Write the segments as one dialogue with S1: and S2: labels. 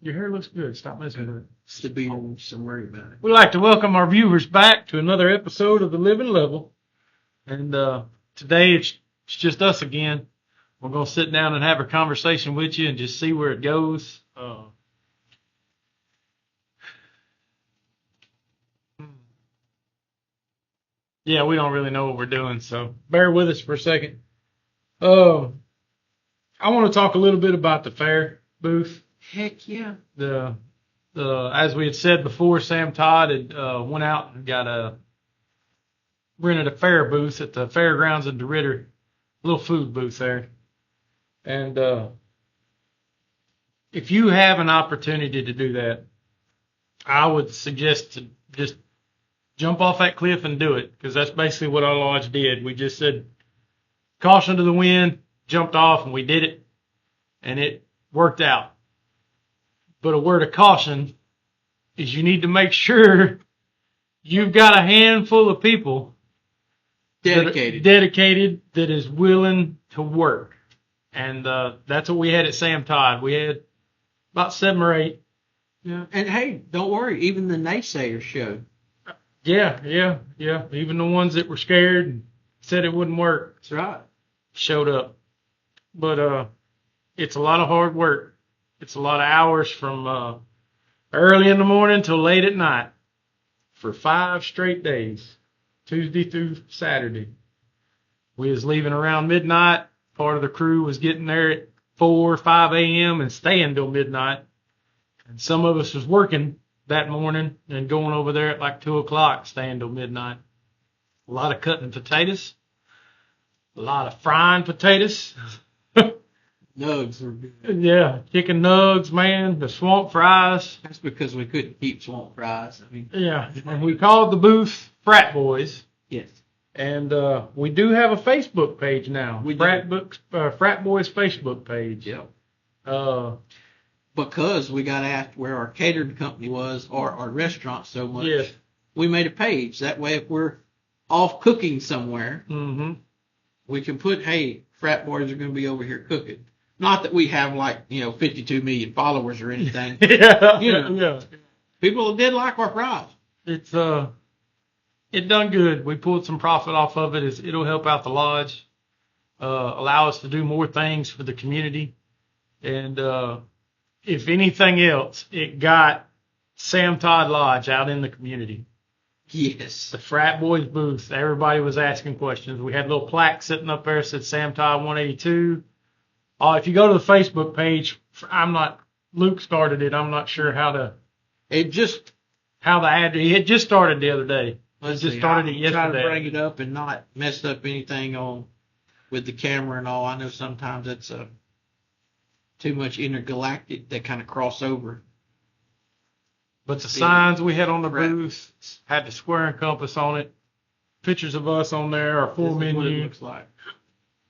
S1: Your hair looks good. Stop messing with it.
S2: It's the beard, so worry about it.
S1: We'd like to welcome our viewers back to another episode of The Living Level. And today it's just us again. We're going to sit down and have a conversation with you and just see where it goes. Yeah, we don't really know what we're doing, so bear with us for a second. I want to talk a little bit about the fair booth.
S2: Heck yeah.
S1: As we had said before, Sam Todd had went out and rented a fair booth at the fairgrounds in DeRidder, a little food booth there. And if you have an opportunity to do that, I would suggest to just jump off that cliff and do it, because that's basically what our lodge did. We just said, caution to the wind, jumped off, and we did it, and it worked out. But a word of caution is you need to make sure you've got a handful of people dedicated that is willing to work. And that's what we had at Sam Todd. We had about 7 or 8.
S2: Yeah. And hey, don't worry, even the naysayers showed.
S1: Yeah. Even the ones that were scared and said it wouldn't work.
S2: That's right.
S1: Showed up. But it's a lot of hard work. It's a lot of hours from early in the morning till late at night for 5 straight days, Tuesday through Saturday. We was leaving around midnight. Part of the crew was getting there at 4 or 5 a.m. and staying till midnight. And some of us was working that morning and going over there at like 2 o'clock, staying till midnight. A lot of cutting potatoes, a lot of frying potatoes.
S2: Nugs were good.
S1: Yeah, chicken nugs, man, the swamp fries.
S2: That's because we couldn't keep swamp fries.
S1: Yeah, and we called the booth Frat Boys.
S2: Yes.
S1: And we do have a Facebook page now.
S2: Frat
S1: Boys Facebook page.
S2: Yep. Because we got asked where our catering company was or our restaurant so much.
S1: Yes.
S2: We made a page. That way, if we're off cooking somewhere, we can put, hey, Frat Boys are going to be over here cooking. Not that we have 52 million followers or anything.
S1: Yeah.
S2: People did like our fries.
S1: It done good. We pulled some profit off of it. It'll help out the lodge, allow us to do more things for the community. And if anything else, it got Sam Todd Lodge out in the community.
S2: Yes.
S1: The Frat Boys booth, everybody was asking questions. We had a little plaque sitting up there that said Sam Todd 182. If you go to the Facebook page, Luke started it. I'm not sure it just started the other day. It just started it yesterday.
S2: Trying to bring it up and not mess up anything with the camera and all. I know sometimes that's too much intergalactic that kind of cross over.
S1: But the signs we had on the booth had the square and compass on it. Pictures of us on there, our full menu.
S2: What it looks like.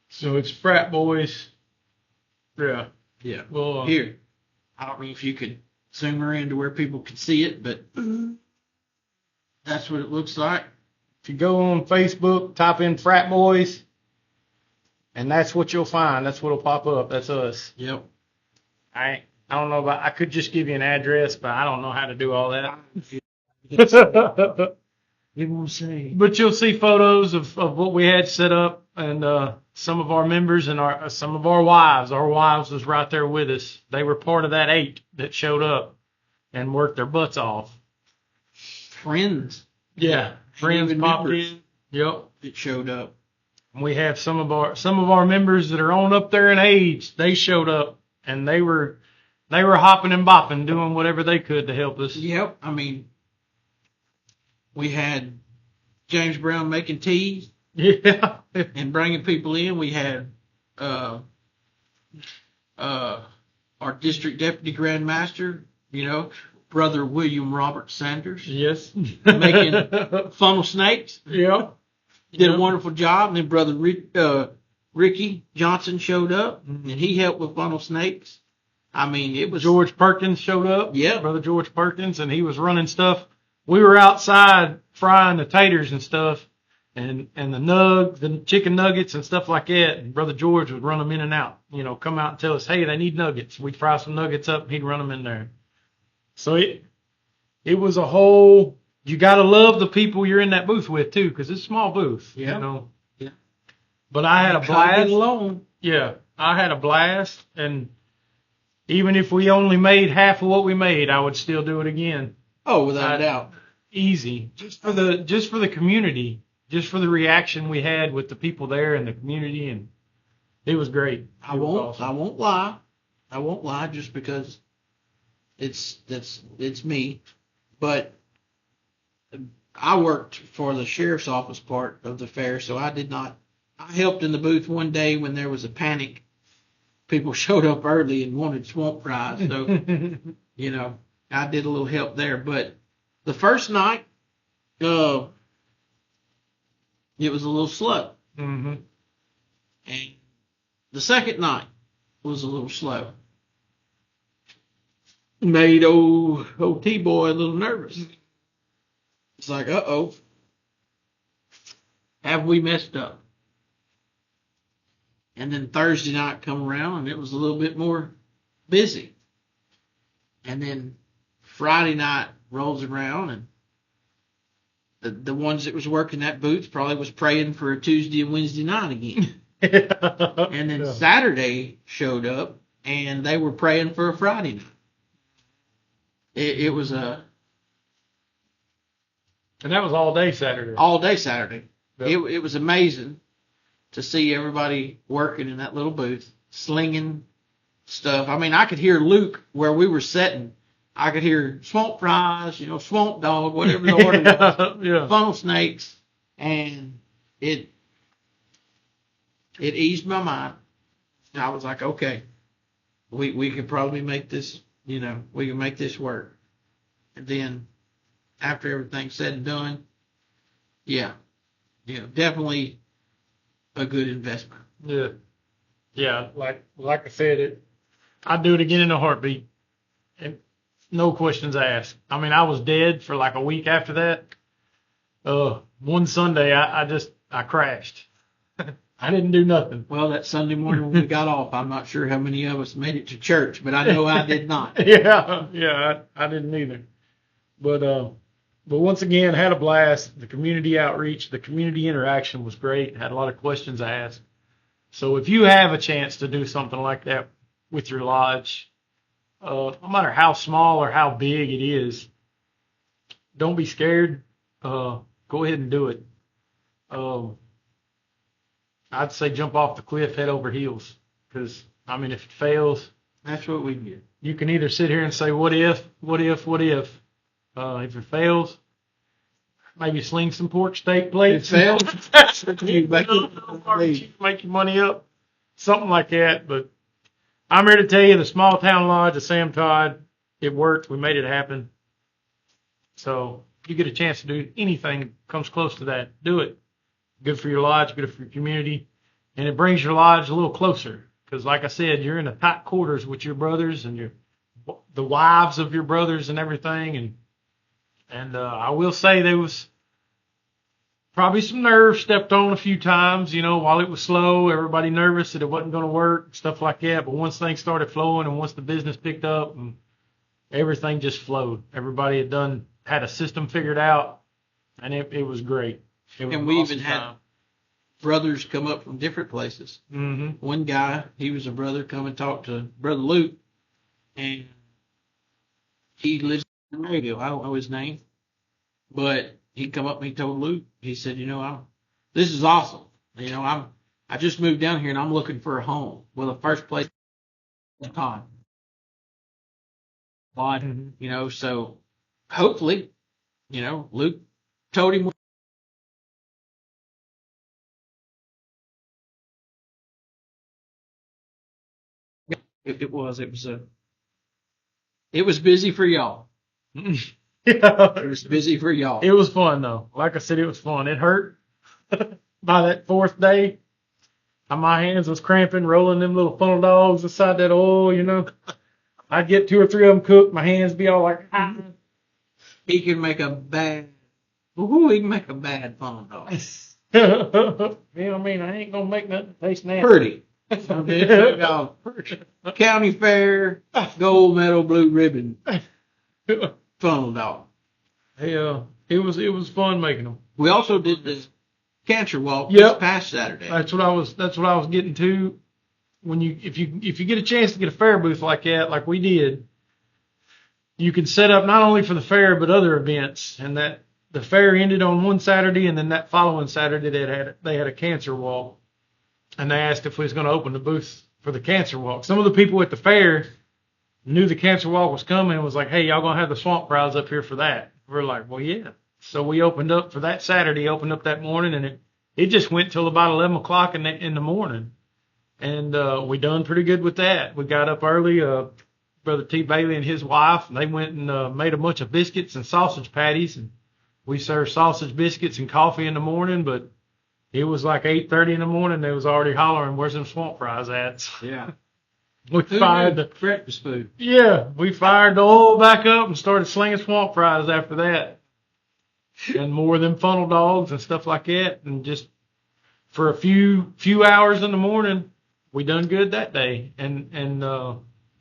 S1: So it's Frat Boys. Yeah.
S2: Yeah.
S1: Well,
S2: here, I don't know if you could zoom her in to where people can see it, but that's what it looks like.
S1: If you go on Facebook, type in Frat Boys, and that's what you'll find. That's what'll pop up. That's us.
S2: Yep.
S1: I don't know I could just give you an address, but I don't know how to do all that.
S2: You won't see.
S1: But you'll see photos of what we had set up, and some of our members and some of our wives. Our wives was right there with us. They were part of that 8 that showed up and worked their butts off.
S2: Friends.
S1: Yeah, friends popped in. Yep.
S2: That showed up.
S1: We have some of our members that are on up there in age. They showed up, and they were hopping and bopping, doing whatever they could to help us.
S2: Yep. We had James Brown making teas.
S1: Yeah.
S2: And bringing people in. We had our district deputy grand master, Brother William Robert Sanders.
S1: Yes.
S2: Making funnel snakes.
S1: Yeah.
S2: Did a wonderful job. And then Brother Ricky Johnson showed up, and he helped with funnel snakes. It was...
S1: George Perkins showed up.
S2: Yeah.
S1: Brother George Perkins, and he was running stuff. We were outside frying the taters and stuff, and the chicken nuggets and stuff like that. And Brother George would run them in and out. You know, come out and tell us, hey, they need nuggets. We'd fry some nuggets up, and he'd run them in there. So it was a whole. You got to love the people you're in that booth with too, because it's a small booth.
S2: Yeah.
S1: You know.
S2: Yeah.
S1: But I had a blast.
S2: Alone.
S1: Yeah, I had a blast, and even if we only made half of what we made, I would still do it again.
S2: Oh, without a doubt.
S1: Easy, just for the community, just for the reaction we had with the people there and the community, and it was great.
S2: I won't lie, just because it's me, but I worked for the sheriff's office part of the fair, so I helped in the booth one day when there was a panic. People showed up early and wanted swamp fries, so you know, I did a little help there. But the first night, it was a little slow.
S1: Mm-hmm.
S2: And the second night was a little slow. Made old T-boy a little nervous. It's like, uh-oh, have we messed up? And then Thursday night come around and it was a little bit more busy. And then Friday night rolls around and the ones that was working that booth probably was praying for a Tuesday and Wednesday night again. And then Saturday showed up and they were praying for a Friday night. It was
S1: and that was all day Saturday.
S2: All day Saturday.
S1: Yep.
S2: It was amazing to see everybody working in that little booth, slinging stuff. I mean, I could hear Luke where we were sitting. I could hear swamp fries, swamp dog, whatever the order was, funnel snakes, and it eased my mind. I was like, okay, we could probably make this, we can make this work. And then after everything's said and done, definitely a good investment.
S1: Yeah. Like I said, I'd do it again in a heartbeat, and no questions asked. I mean, I was dead for like a week after that. One Sunday, I crashed. I didn't do nothing.
S2: Well, that Sunday morning when we got off, I'm not sure how many of us made it to church, but I know I did not.
S1: I didn't either. But once again, had a blast. The community outreach, the community interaction was great. Had a lot of questions asked. So if you have a chance to do something like that with your lodge, no matter how small or how big it is, don't be scared. Go ahead and do it. I'd say jump off the cliff head over heels, because, I mean, if it fails,
S2: that's what we get.
S1: You can either sit here and say, what if? If it fails, maybe sling some pork steak plates.
S2: It fails,
S1: make your money up, something like that. But I'm here to tell you, the small town lodge of Sam Todd, it worked. We made it happen. So if you get a chance to do anything that comes close to that, do it. Good for your lodge, good for your community, and it brings your lodge a little closer. Because, like I said, you're in a tight quarters with your brothers and the wives of your brothers and everything. And I will say there was probably some nerves stepped on a few times, while it was slow. Everybody nervous that it wasn't going to work, stuff like that. But once things started flowing and once the business picked up, and everything just flowed. Everybody had a system figured out, and it was great.
S2: And we even had brothers come up from different places.
S1: Mm-hmm.
S2: One guy, he was a brother, come and talk to Brother Luke, and he lives in Radio. I don't know his name, but he come up and he told Luke, he said, this is awesome. I just moved down here and I'm looking for a home. Well, the first place in time.
S1: Mm-hmm.
S2: So hopefully, Luke told him. It was busy for y'all. It was busy for y'all.
S1: It was fun though. Like I said, it was fun. It hurt by that fourth day. My hands was cramping, rolling them little funnel dogs inside that oil, I'd get 2 or 3 of them cooked. My hands be all like,
S2: He can make a bad funnel dog.
S1: Yeah, I mean, I ain't gonna make nothing taste nasty.
S2: Pretty. I mean, county fair, gold medal, blue ribbon, funnel dog.
S1: Yeah, it was fun making them.
S2: We also did the cancer walk
S1: Yep.
S2: this past Saturday.
S1: That's what I was getting to. When if you get a chance to get a fair booth like that, like we did, you can set up not only for the fair but other events. And that the fair ended on one Saturday, and then that following Saturday they had a cancer walk, and they asked if we was going to open the booth for the cancer walk. Some of the people at the fair knew the cancer walk was coming and was like, "Hey, y'all gonna have the swamp prize up here for that?" We're like, "Well, yeah." So we opened up for that Saturday, opened up that morning, and it just went till about 11 o'clock in the morning. And we done pretty good with that. We got up early. Brother T. Bailey and his wife, they went and made a bunch of biscuits and sausage patties, and we served sausage biscuits and coffee in the morning. But it was like 8:30 in the morning. They was already hollering, "Where's them swamp fries at?"
S2: Yeah.
S1: We fired the
S2: breakfast food.
S1: Yeah, we fired the oil back up and started slinging swamp fries after that, and more of them funnel dogs and stuff like that. And just for a few hours in the morning, we done good that day. And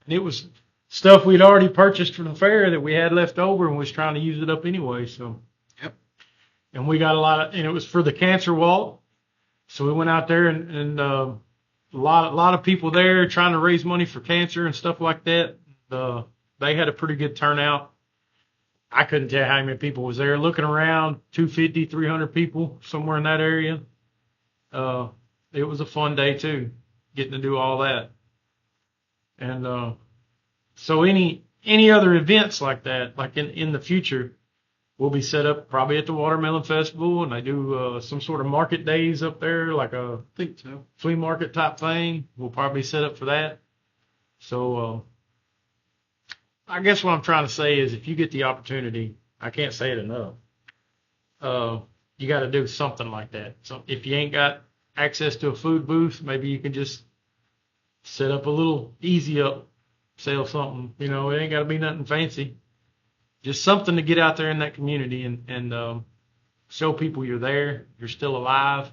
S1: it was stuff we'd already purchased from the fair that we had left over and was trying to use it up anyway. So,
S2: yep.
S1: And we got and it was for the cancer walk. So we went out there and a lot of people there trying to raise money for cancer and stuff like that. They had a pretty good turnout. I couldn't tell how many people was there. Looking around, 250, 300 people, somewhere in that area. It was a fun day too, getting to do all that. And so any other events like that, like in the future, will be set up probably at the Watermelon Festival, and they do some sort of market days up there, like a
S2: I think so.
S1: flea market type thing. We'll probably set up for that. So I guess what I'm trying to say is, if you get the opportunity, I can't say it enough. You got to do something like that. So if you ain't got access to a food booth, maybe you can just set up a little easy up, sell something. You know, it ain't got to be nothing fancy. Just something to get out there in that community and show people you're there, you're still alive.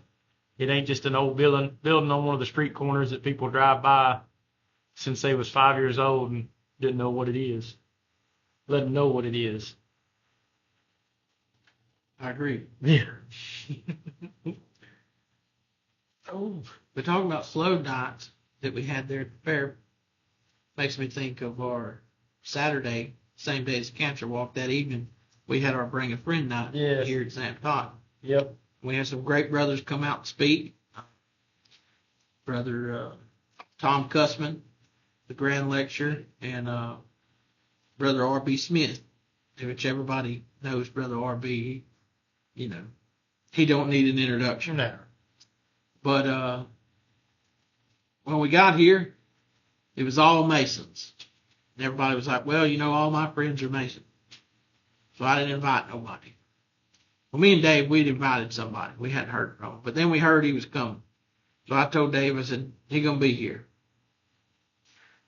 S1: It ain't just an old building on one of the street corners that people drive by since they was 5 years old and didn't know what it is. Let them know what it is.
S2: I agree.
S1: Yeah. Oh.
S2: But talking about slow nights that we had there at the fair makes me think of our Saturday, same day as Cancer Walk. That evening, we had our Bring a Friend night here at St. Todd.
S1: Yep.
S2: We had some great brothers come out and speak. Brother Tom Cussman, the grand lecturer, and Brother R.B. Smith, which everybody knows Brother R.B. You know, he don't need an introduction.
S1: No.
S2: But when we got here, it was all Masons. And everybody was like, "Well, you know, all my friends are Masons." So I didn't invite nobody. Well, me and Dave, we'd invited somebody. We hadn't heard from him. But then we heard he was coming. So I told Dave, I said, he's going to be here.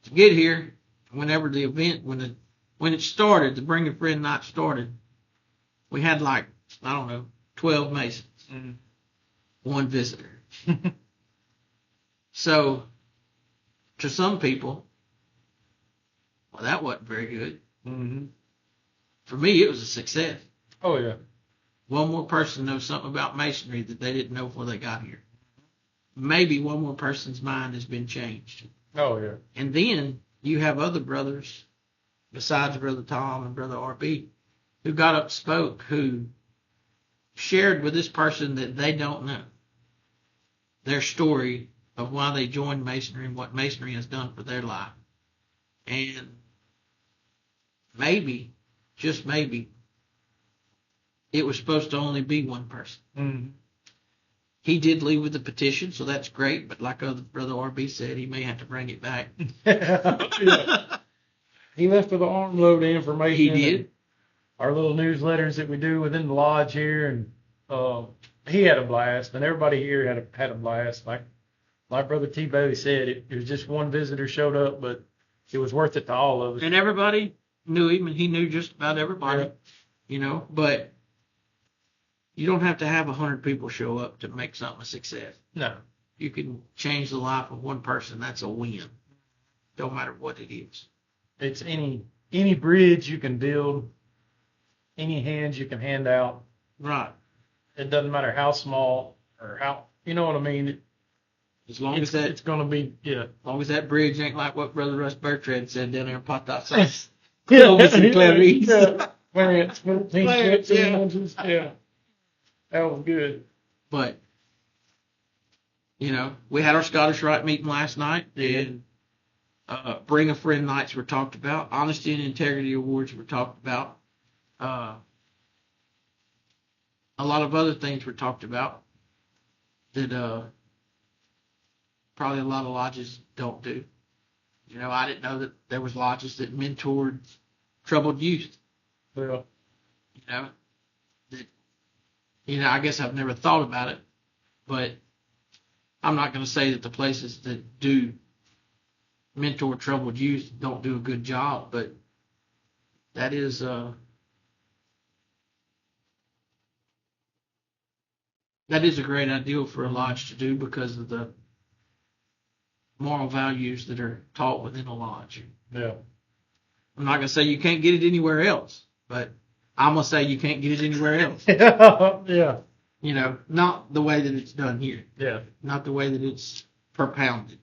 S2: To get here, whenever the event, when it started, the Bring a Friend night started, we had like, I don't know, 12 Masons. Mm-hmm. One visitor. So, to some people, well, that wasn't very good.
S1: Mm-hmm.
S2: For me, it was a success.
S1: Oh, yeah.
S2: One more person knows something about masonry that they didn't know before they got here. Maybe one more person's mind has been changed.
S1: Oh, yeah.
S2: And then you have other brothers, besides Brother Tom and Brother R.B., who got up and spoke, who shared with this person that they don't know their story of why they joined masonry and what masonry has done for their life. And maybe, just maybe, it was supposed to only be one person.
S1: Mm-hmm.
S2: He did leave with the petition, so that's great. But like Brother R.B. said, he may have to bring it back.
S1: Yeah. He left with an armload of information.
S2: He did.
S1: Our little newsletters that we do within the lodge here, and he had a blast, and everybody here had a blast. Like Brother T. Bailey said, it was just one visitor showed up, but it was worth it to all of us.
S2: And everybody knew him, and he knew just about everybody,
S1: Yeah.
S2: you know. But You don't have to have 100 people show up to make something a success.
S1: No.
S2: You can change the life of one person. That's a win. Don't matter what it is.
S1: It's any bridge you can build, any hands you can hand out.
S2: Right.
S1: It doesn't matter how small or how, you know what I mean?
S2: As long as that,
S1: it's going to be, yeah.
S2: As long as that bridge ain't like what Brother Russ Bertrand said down there in Pot Sauce.
S1: Clarence,
S2: Yeah.
S1: 14
S2: Clarence,
S1: inches. Yeah. That was good.
S2: But, we had our Scottish Rite meeting last night, and Bring a Friend nights were talked about. Honesty and Integrity Awards were talked about. A lot of other things were talked about that probably a lot of lodges don't do. I didn't know that there was lodges that mentored troubled youth.
S1: Yeah.
S2: I guess I've never thought about it, but I'm not going to say that the places that do mentor troubled youth don't do a good job, but that is a great ideal for a lodge to do because of the moral values that are taught within a lodge.
S1: Yeah.
S2: I'm not going to say you can't get it anywhere else, but I'm going to say you can't get it anywhere else.
S1: Yeah.
S2: Not the way that it's done here.
S1: Yeah.
S2: Not the way that it's propounded.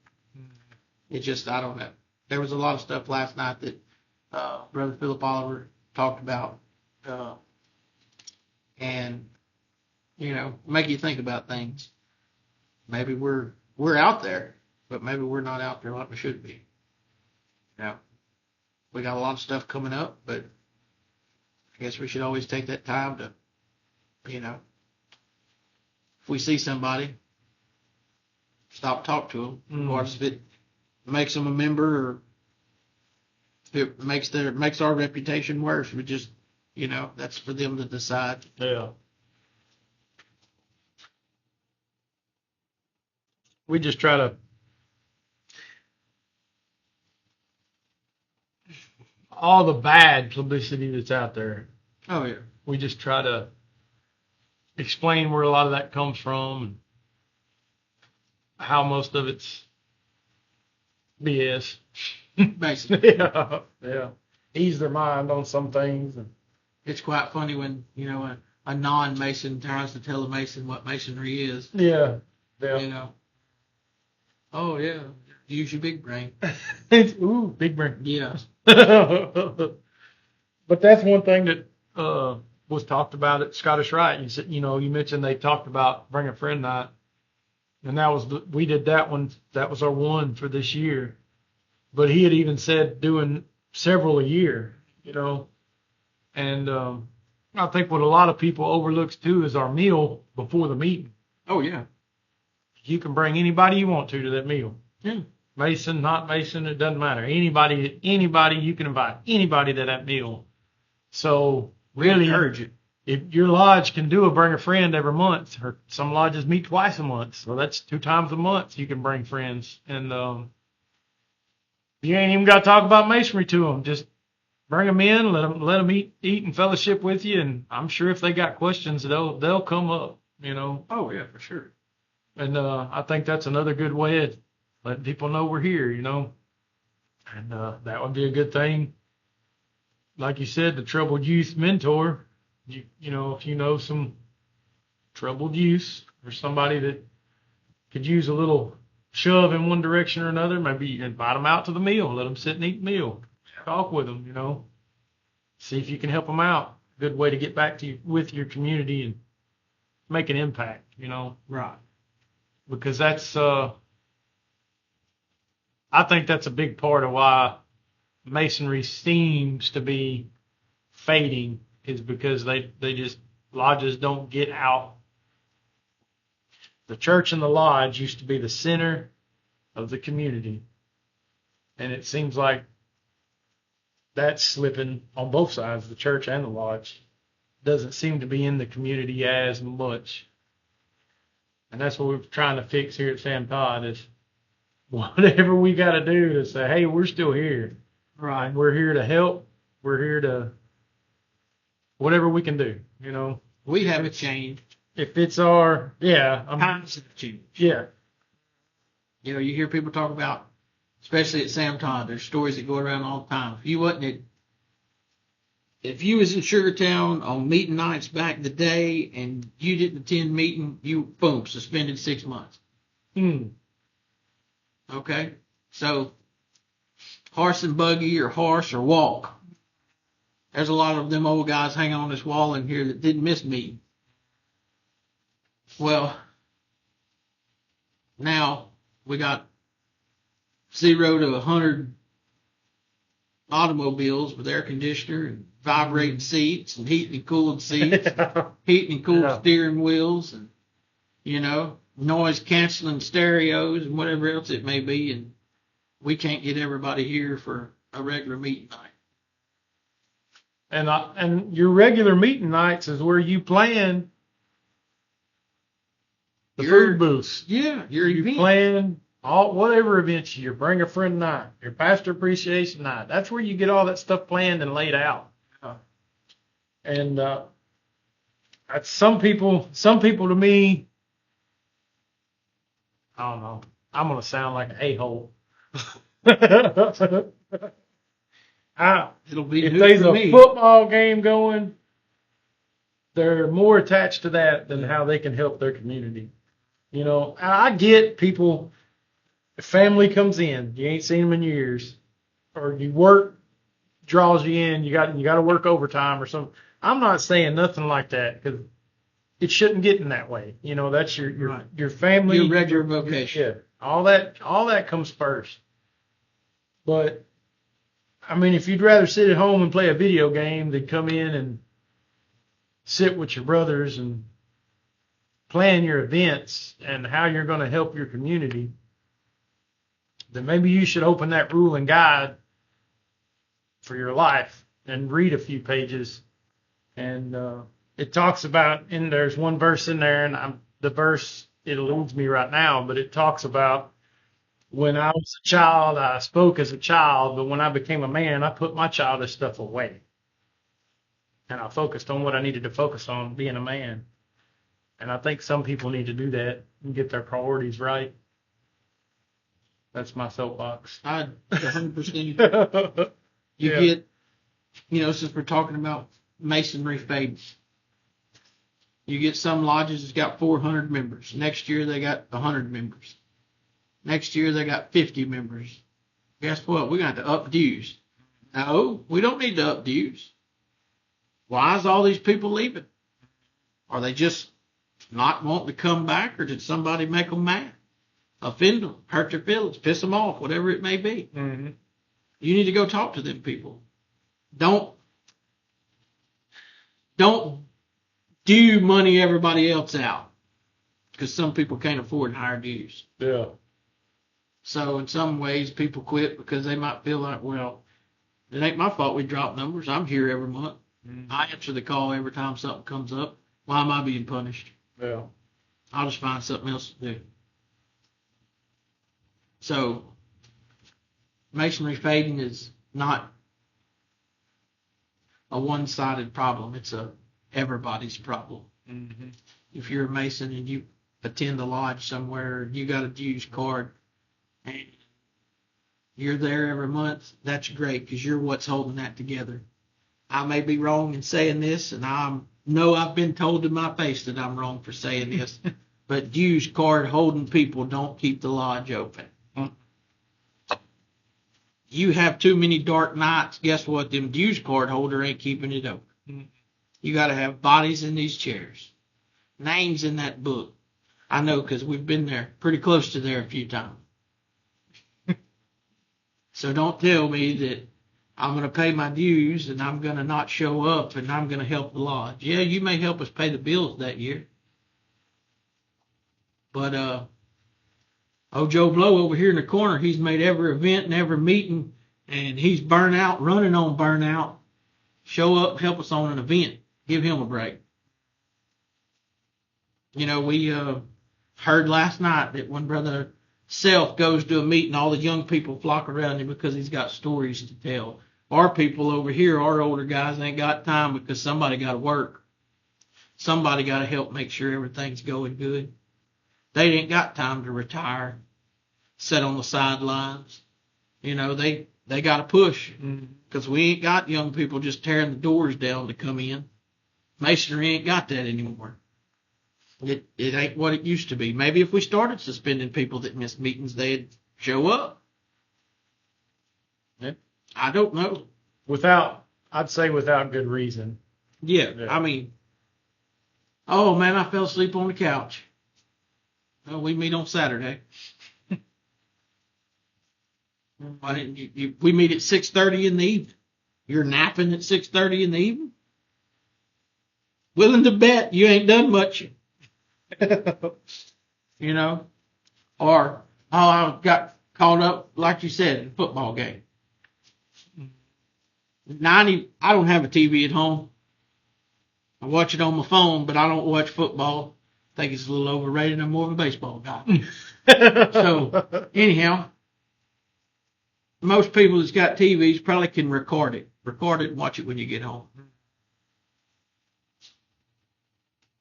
S2: It just, I don't know. There was a lot of stuff last night that Brother Philip Oliver talked about, and make you think about things. Maybe we're out there, but maybe we're not out there like we should be. We got a lot of stuff coming up, but I guess we should always take that time to, if we see somebody, stop, talk to them, regardless if it makes them a member or if it makes our reputation worse. We just, that's for them to decide.
S1: Yeah. We just try to all the bad publicity that's out there.
S2: Oh yeah.
S1: We just try to explain where a lot of that comes from and how most of it's BS.
S2: Basically.
S1: Yeah. Ease their mind on some things. And
S2: it's quite funny when, a non-Mason tries to tell a Mason what Masonry is.
S1: Yeah.
S2: Oh, yeah. Use your big brain.
S1: Ooh, big brain.
S2: Yeah.
S1: But that's one thing that was talked about at Scottish Rite. You said, you mentioned they talked about Bring a Friend night, and we did that one. That was our one for this year. But he had even said doing several a year, and I think what a lot of people overlooks too is our meal before the meeting.
S2: Oh yeah.
S1: You can bring anybody you want to that meal.
S2: Yeah.
S1: Mason, not Mason, it doesn't matter. Anybody, you can invite anybody to that meal. So really,
S2: encourage it.
S1: If your lodge can do a Bring a Friend every month, or some lodges meet twice a month, so that's 2 times a month you can bring friends. And you ain't even got to talk about masonry to them. Just bring them in, let them eat and fellowship with you, and I'm sure if they got questions, they'll come up.
S2: Oh yeah, for sure.
S1: And I think that's another good way of letting people know we're here. And that would be a good thing. Like you said, the troubled youth mentor. If you know some troubled youth or somebody that could use a little shove in one direction or another, maybe invite them out to the meal, let them sit and eat the meal, talk with them, see if you can help them out. Good way to get back with your community and make an impact,
S2: Right.
S1: Because that's, I think that's a big part of why masonry seems to be fading, is because lodges don't get out. The church and the lodge used to be the center of the community. And it seems like that's slipping on both sides, the church and the lodge. Doesn't seem to be in the community as much. And that's what we're trying to fix here at Sam Todd, is whatever we got to do to say, hey, we're still here.
S2: Right.
S1: We're here to help. We're here to whatever we can do,
S2: We haven't changed.
S1: If it's our,
S2: Times have changed.
S1: Yeah.
S2: You know, you hear people talk about, especially at Sam Todd, there's stories that go around all the time. If you was in Sugartown on meeting nights back in the day and you didn't attend meeting, you, boom, suspended 6 months. Okay? So, horse and buggy or horse or walk. There's a lot of them old guys hanging on this wall in here that didn't miss meeting. Well, now we got 0 to 100 automobiles with air conditioner and vibrating seats and heating and cooled seats, heating and cooled steering wheels, and, you know, noise canceling stereos and whatever else it may be. And we can't get everybody here for a regular meeting night.
S1: And your regular meeting nights is where you plan the food booths.
S2: Yeah,
S1: you plan whatever events you bring a friend night, your pastor appreciation night. That's where you get all that stuff planned and laid out. And that's some people to me, I don't know. I'm gonna sound like an a-hole.
S2: It'll be
S1: if
S2: new
S1: there's
S2: for
S1: a
S2: me.
S1: football game going, they're more attached to that than how they can help their community. You know, I get people. If family comes in, you ain't seen them in years, or you work draws you in, you got to work overtime or something. I'm not saying nothing like that, because it shouldn't get in that way. You know, that's your family,
S2: your regular vocation.
S1: Yeah, all that comes first. But I mean, if you'd rather sit at home and play a video game than come in and sit with your brothers and plan your events and how you're going to help your community, then maybe you should open that rule and guide for your life and read a few pages. And it talks about, and there's one verse in there, and the verse, it eludes me right now, but it talks about, when I was a child, I spoke as a child, but when I became a man, I put my childish stuff away. And I focused on what I needed to focus on, being a man. And I think some people need to do that and get their priorities right. That's my soapbox.
S2: I 100% You get, you know, since we're talking about masonry fades, you get some lodges that's got 400 members. Next year they got 100 members. Next year they got 50 members. Guess what? We're going to have to up dues. No, we don't need to up dues. Why is all these people leaving? Are they just not wanting to come back, or did somebody make them mad? Offend them, hurt their feelings, piss them off, whatever it may be.
S1: Mm-hmm.
S2: You need to go talk to them people. Don't due money everybody else out, because some people can't afford higher dues.
S1: Yeah.
S2: So in some ways, people quit because they might feel like, well, it ain't my fault we drop numbers. I'm here every month. Mm-hmm. I answer the call every time something comes up. Why am I being punished?
S1: Yeah.
S2: I'll just find something else to do. So masonry fading is not a one-sided problem. It's everybody's problem. Mm-hmm. If you're a Mason and you attend a lodge somewhere, you got a dues card, and you're there every month, that's great, because you're what's holding that together. I may be wrong in saying this, and I've been told to my face that I'm wrong for saying this, but dues card holding people don't keep the lodge open. You have too many dark nights, guess what? Them dues card holder ain't keeping it open. You got to have bodies in these chairs, names in that book. I know, because we've been there, pretty close to there a few times. So don't tell me that I'm going to pay my dues and I'm going to not show up and I'm going to help the lodge. Yeah, you may help us pay the bills that year. But old Joe Blow over here in the corner, he's made every event and every meeting, and he's burnt out, running on burnout. Show up, help us on an event. Give him a break. You know, we heard last night that when Brother Self goes to a meeting, all the young people flock around him because he's got stories to tell. Our people over here, our older guys, ain't got time because somebody got to work. Somebody got to help make sure everything's going good. They ain't got time to retire, sit on the sidelines. You know, they got to push because we ain't got young people just tearing the doors down to come in. Masonry ain't got that anymore. It ain't what it used to be. Maybe if we started suspending people that missed meetings, they'd show up.
S1: Yeah.
S2: I don't know.
S1: I'd say without good reason.
S2: Yeah, I mean, oh man, I fell asleep on the couch. Well, we meet on Saturday. Why didn't you? We meet at 6:30 in the evening. You're napping at 6:30 in the evening. Willing to bet you ain't done much. You know, or I got caught up, like you said, in a football game. I don't have a TV at home. I watch it on my phone, but I don't watch football. I think it's a little overrated. I'm more of a baseball guy. So, anyhow, most people that's got TVs probably can record it. Record it and watch it when you get home.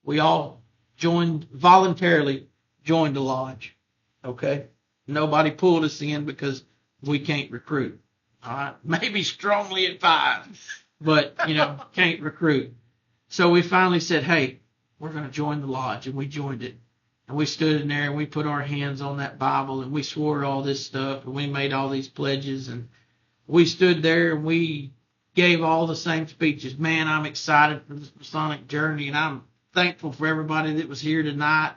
S2: We all voluntarily joined the lodge. Okay? Nobody pulled us in because we can't recruit. All right? Maybe strongly at 5, but, can't recruit. So we finally said, hey, we're going to join the lodge, and we joined it. And we stood in there, and we put our hands on that Bible, and we swore all this stuff, and we made all these pledges, and we stood there, and we gave all the same speeches. Man, I'm excited for this Masonic journey, and I'm thankful for everybody that was here tonight.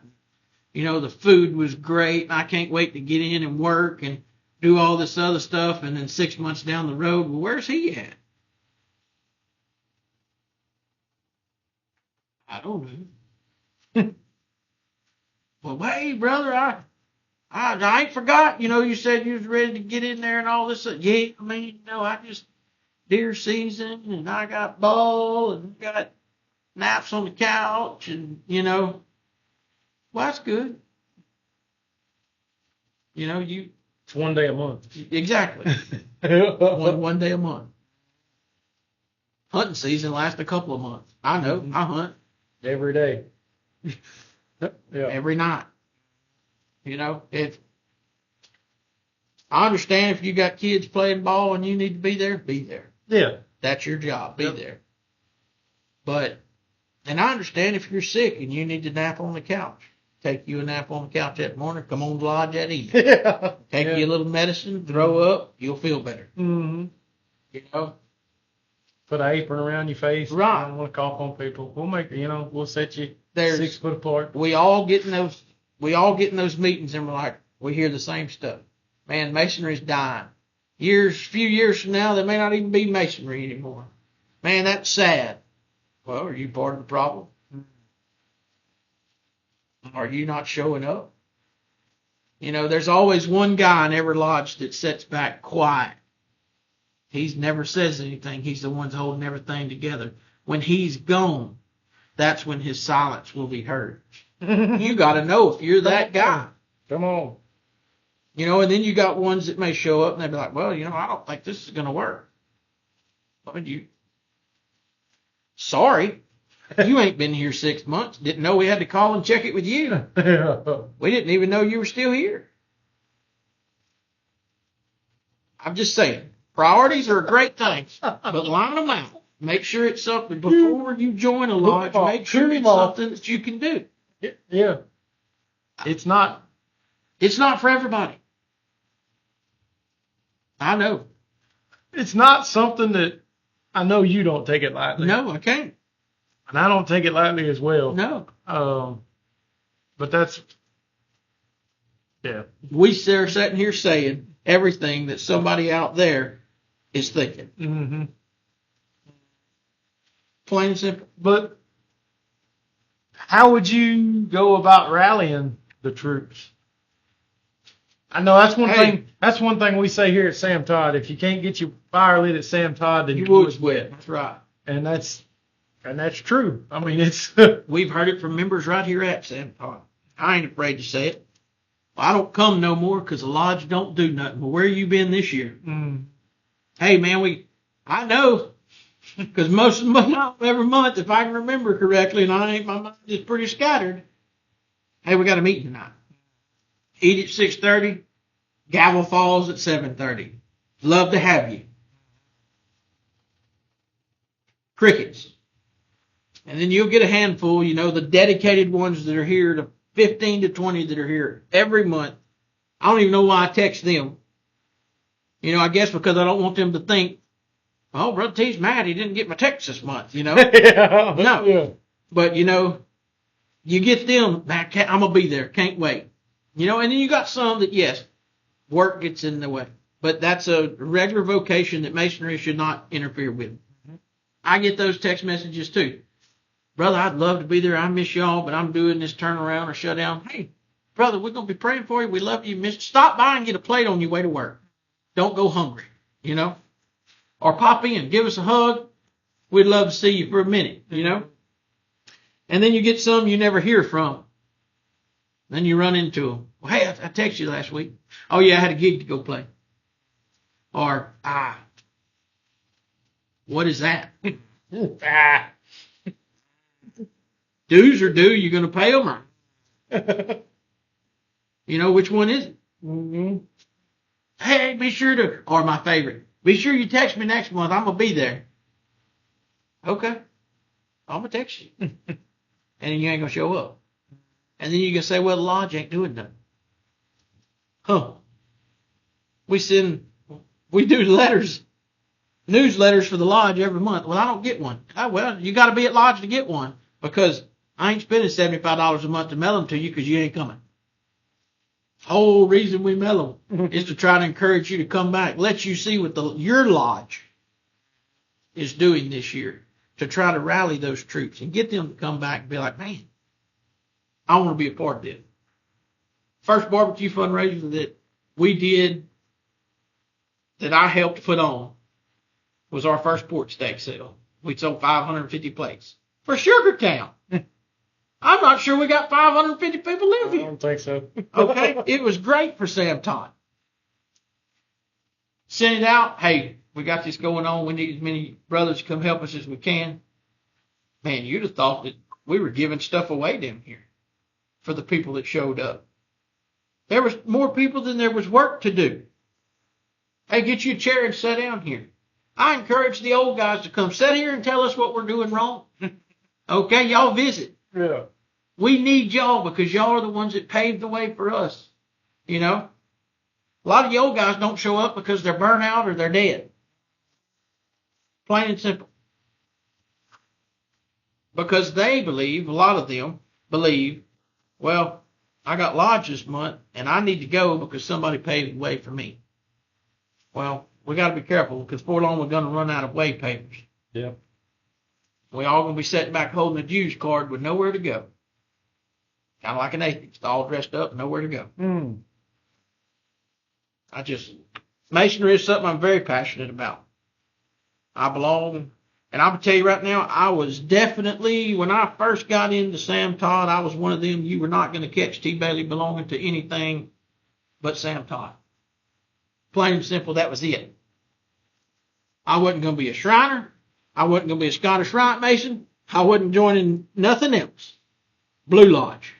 S2: The food was great, and I can't wait to get in and work and do all this other stuff. And then 6 months down the road, well, where's he at? I don't know. Well, hey, brother, I ain't forgot. You said you was ready to get in there and all this. Yeah, I mean, I just deer season, and I got ball, and got naps on the couch, and well, that's good.
S1: It's one day a month.
S2: Exactly. one day a month. Hunting season lasts a couple of months. I know. I hunt
S1: every day.
S2: Every night. I understand if you got kids playing ball and you need to be there, be there.
S1: Yeah.
S2: That's your job. Be there. And I understand if you're sick and you need to nap on the couch. Take you a nap on the couch that morning, come on to the lodge that evening. Take you a little medicine, throw up, you'll feel better.
S1: Mm-hmm. Put an apron around your face.
S2: Right.
S1: I don't want to cough on people. We'll make we'll set you 6 foot apart.
S2: We all get in those meetings and we're like, we hear the same stuff. Man, masonry's dying. Few years from now, there may not even be masonry anymore. Man, that's sad. Well, are you part of the problem? Are you not showing up? There's always one guy in every lodge that sits back quiet. He never says anything. He's the one holding everything together. When he's gone, that's when his silence will be heard. You got to know if you're that guy.
S1: Come on.
S2: And then you got ones that may show up and they'll be like, well, I don't think this is going to work. Sorry. You ain't been here 6 months. Didn't know we had to call and check it with you. We didn't even know you were still here. I'm just saying, priorities are a great thing, but line them out. Make sure it's something before you join a lodge. Make sure it's something that you can do.
S1: Yeah. It's not
S2: for everybody. I know.
S1: It's not something that I know you don't take it lightly.
S2: No, I can't.
S1: And I don't take it lightly as well.
S2: No.
S1: But that's, yeah.
S2: We are sitting here saying everything that somebody out there is thinking.
S1: Mm-hmm.
S2: Plain and simple.
S1: But how would you go about rallying the troops? I know that's one thing. That's one thing we say here at Sam Todd. If you can't get your fire lit at Sam Todd, then
S2: your wood's wet. That's right.
S1: And that's true. I mean, it's
S2: we've heard it from members right here at Sam Todd. I ain't afraid to say it. I don't come no more because the lodge don't do nothing. Well, where you been this year?
S1: Mm.
S2: Hey man, I know Because most of my every month, if I can remember correctly, and my mind is pretty scattered. Hey, we got a meeting tonight. Eat at 6:30. Gavel falls at 7:30. Love to have you. Crickets. And then you'll get a handful, the dedicated ones that are here, the 15 to 20 that are here every month. I don't even know why I text them. I guess because I don't want them to think, oh, Brother T's mad he didn't get my text this month,
S1: Yeah.
S2: No.
S1: Yeah.
S2: But, you get them, I'm going to be there, can't wait. And then you got some that, yes, work gets in the way. But that's a regular vocation that masonry should not interfere with. I get those text messages too. Brother, I'd love to be there. I miss y'all, but I'm doing this turnaround or shutdown. Hey, brother, we're going to be praying for you. We love you. Stop by and get a plate on your way to work. Don't go hungry, Or pop in, give us a hug. We'd love to see you for a minute, And then you get some you never hear from. Then you run into them. Well, hey, I texted you last week. Oh, yeah, I had a gig to go play. Or, what is that? Dues are due. You're going to pay them? Or, which one is it?
S1: Mm-hmm.
S2: Hey, be sure to, or my favorite, be sure you text me next month. I'm going to be there. Okay. I'm going to text you. And then you ain't going to show up. And then you can say, well, the lodge ain't doing nothing. Huh. We do letters, newsletters for the lodge every month. Well, I don't get one. Oh, well, you got to be at lodge to get one because I ain't spending $75 a month to mail them to you because you ain't coming. Whole reason we mail them is to try to encourage you to come back. Let you see what your lodge is doing this year to try to rally those troops and get them to come back and be like, man, I want to be a part of this. First barbecue fundraiser that we did that I helped put on was our first pork steak sale. We sold 550 plates for Sugartown. I'm not sure we got 550 people live here.
S1: I don't think so.
S2: Okay, it was great for Sam Todd. Send it out. Hey, we got this going on. We need as many brothers to come help us as we can. Man, you'd have thought that we were giving stuff away down here for the people that showed up. There was more people than there was work to do. Hey, get you a chair and sit down here. I encourage the old guys to come sit here and tell us what we're doing wrong. Okay, y'all visit.
S1: Yeah.
S2: We need y'all because y'all are the ones that paved the way for us. A lot of the old guys don't show up because they're burnt out or they're dead. Plain and simple. Because they believe, a lot of them believe, well, I got lodge this month and I need to go because somebody paved the way for me. Well, we got to be careful because before long we're going to run out of way pavers.
S1: Yeah.
S2: We all going to be sitting back holding a dues card with nowhere to go. Kind of like an atheist, all dressed up, nowhere to go. Masonry is something I'm very passionate about. I belong, and I'm going to tell you right now, I was definitely, when I first got into Sam Todd, I was one of them, you were not going to catch T. Bailey belonging to anything but Sam Todd. Plain and simple, that was it. I wasn't going to be a Shriner. I wasn't going to be a Scottish Rite Mason. I wasn't joining nothing else. Blue Lodge.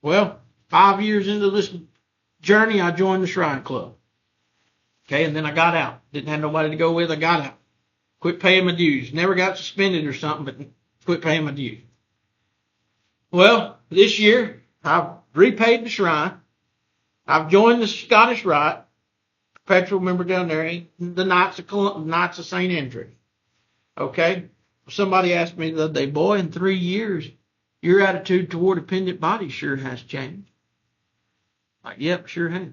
S2: Well, 5 years into this journey, I joined the Shrine Club. Okay, and then I got out. Didn't have nobody to go with. I got out. Quit paying my dues. Never got suspended or something, but quit paying my dues. Well, this year, I've repaid the Shrine. I've joined the Scottish Rite. Perpetual member down there, the Knights of St. Andrew. Okay? Somebody asked me the other day, boy, in 3 years, your attitude toward appendant bodies sure has changed. Like, yep, sure has.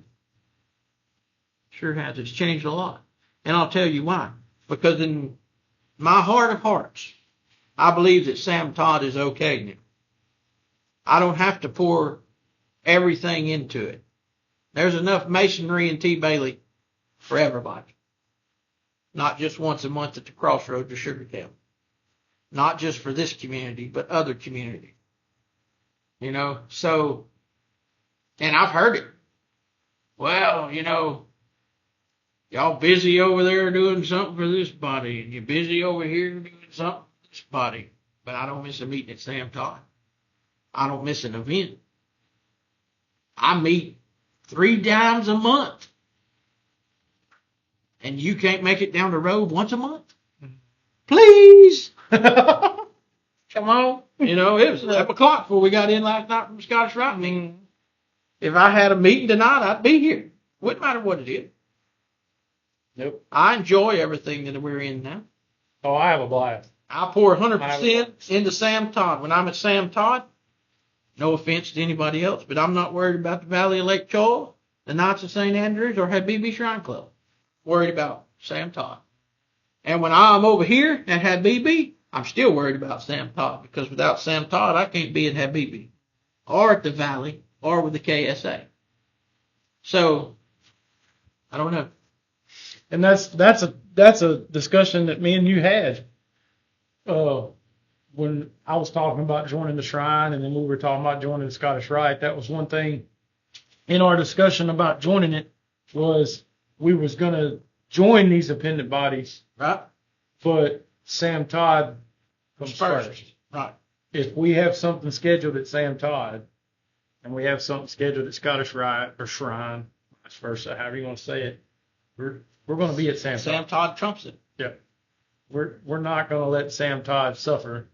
S2: Sure has. It's changed a lot. And I'll tell you why. Because in my heart of hearts, I believe that Sam Todd is okay now. I don't have to pour everything into it. There's enough masonry in T. Bailey for everybody. Not just once a month at the crossroads of Sugartown. Not just for this community, but other communities. So, and I've heard it. Well, Y'all busy over there doing something for this body, and you're busy over here doing something for this body. But I don't miss a meeting at Sam Todd. I don't miss an event. I meet 3 times a month. And you can't make it down the road once a month? Please! Come on. You know, it was 11 o'clock before we got in last night from Scottish Rite meeting. If I had a meeting tonight, I'd be here. Wouldn't matter what it is.
S1: Nope.
S2: I enjoy everything that we're in now.
S1: Oh, I have a blast.
S2: I pour 100% into Sam Todd. When I'm at Sam Todd, no offense to anybody else, but I'm not worried about the Valley of Lake Charles, the Knights of St. Andrews, or Habibi Shrine Club. Worried about Sam Todd. And when I'm over here at Habibi, I'm still worried about Sam Todd, because without Sam Todd, I can't be at Habibi, or at the Valley, or with the KSA. So, I don't know.
S1: And that's a discussion that me and you had when I was talking about joining the Shrine, and then we were talking about joining the Scottish Rite. That was one thing in our discussion about joining it, was we was going to join these appendant bodies,
S2: right?
S1: But Sam Todd comes first.
S2: Right.
S1: If we have something scheduled at Sam Todd, and we have something scheduled at Scottish Rite or Shrine, vice versa, however you want to say it, we're going to be at Sam Todd.
S2: Sam Todd trumps it.
S1: Yeah. We're not going to let Sam Todd suffer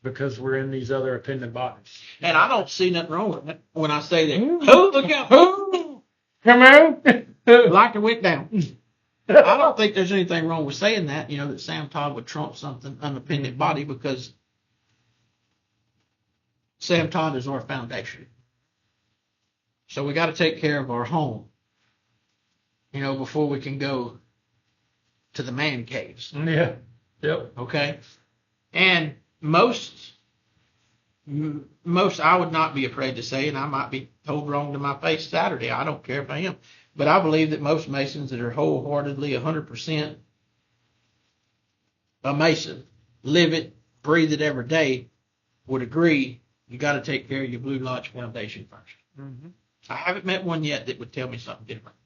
S1: because we're in these other appendant bodies.
S2: And I don't see nothing wrong with it when I say that. Oh, look out. Oh.
S1: Come on.
S2: Like it went down. I don't think there's anything wrong with saying that, you know, that Sam Todd would trump something, an appendant body, because Sam Todd is our foundation. So we got to take care of our home, you know, before we can go to the man caves.
S1: Yeah. Yep.
S2: Okay. And most I would not be afraid to say, and I might be told wrong to my face Saturday. I don't care if I am. But I believe that most Masons that are wholeheartedly 100% a Mason, live it, breathe it every day, would agree you got to take care of your Blue Lodge Foundation first.
S1: Mm-hmm.
S2: I haven't met one yet that would tell me something different.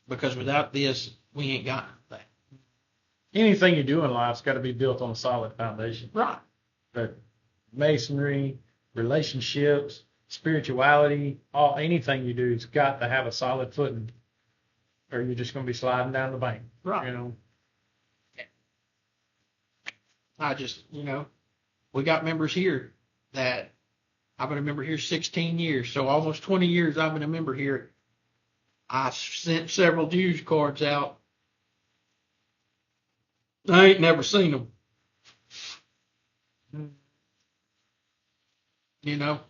S2: Because without this, we ain't got anything.
S1: Anything you do in life's got to be built on a solid foundation.
S2: Right.
S1: But masonry, relationships, spirituality, anything you do has got to have a solid footing, or you're just going to be sliding down the bank.
S2: Right.
S1: You know.
S2: I just, you know, we got members here that I've been a member here 16 years, so almost 20 years I've been a member here. I sent several dues cards out. I ain't never seen them. You know,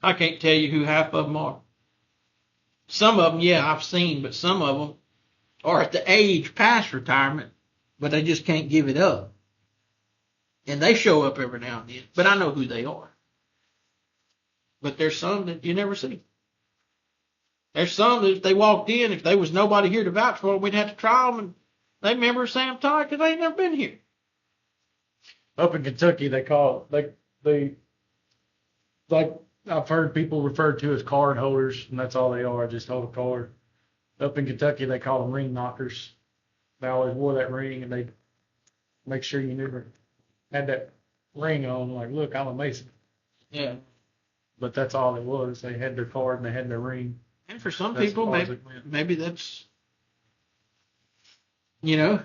S2: I can't tell you who half of them are. Some of them, yeah, I've seen, but some of them are at the age past retirement, but they just can't give it up. And they show up every now and then, but I know who they are. But there's some that you never see. There's some that if they walked in, if there was nobody here to vouch for them, we'd have to try them, and they remember Sam Todd because they ain't never been here.
S1: Up in Kentucky, they call it, like I've heard people referred to as card holders, and that's all they are, just hold a card. Up in Kentucky, they call them ring knockers. They always wore that ring, and they make sure you never had that ring on, like, look, I'm a Mason.
S2: Yeah.
S1: But that's all it was. They had their card and they had their ring.
S2: And for some people, maybe that's, you know,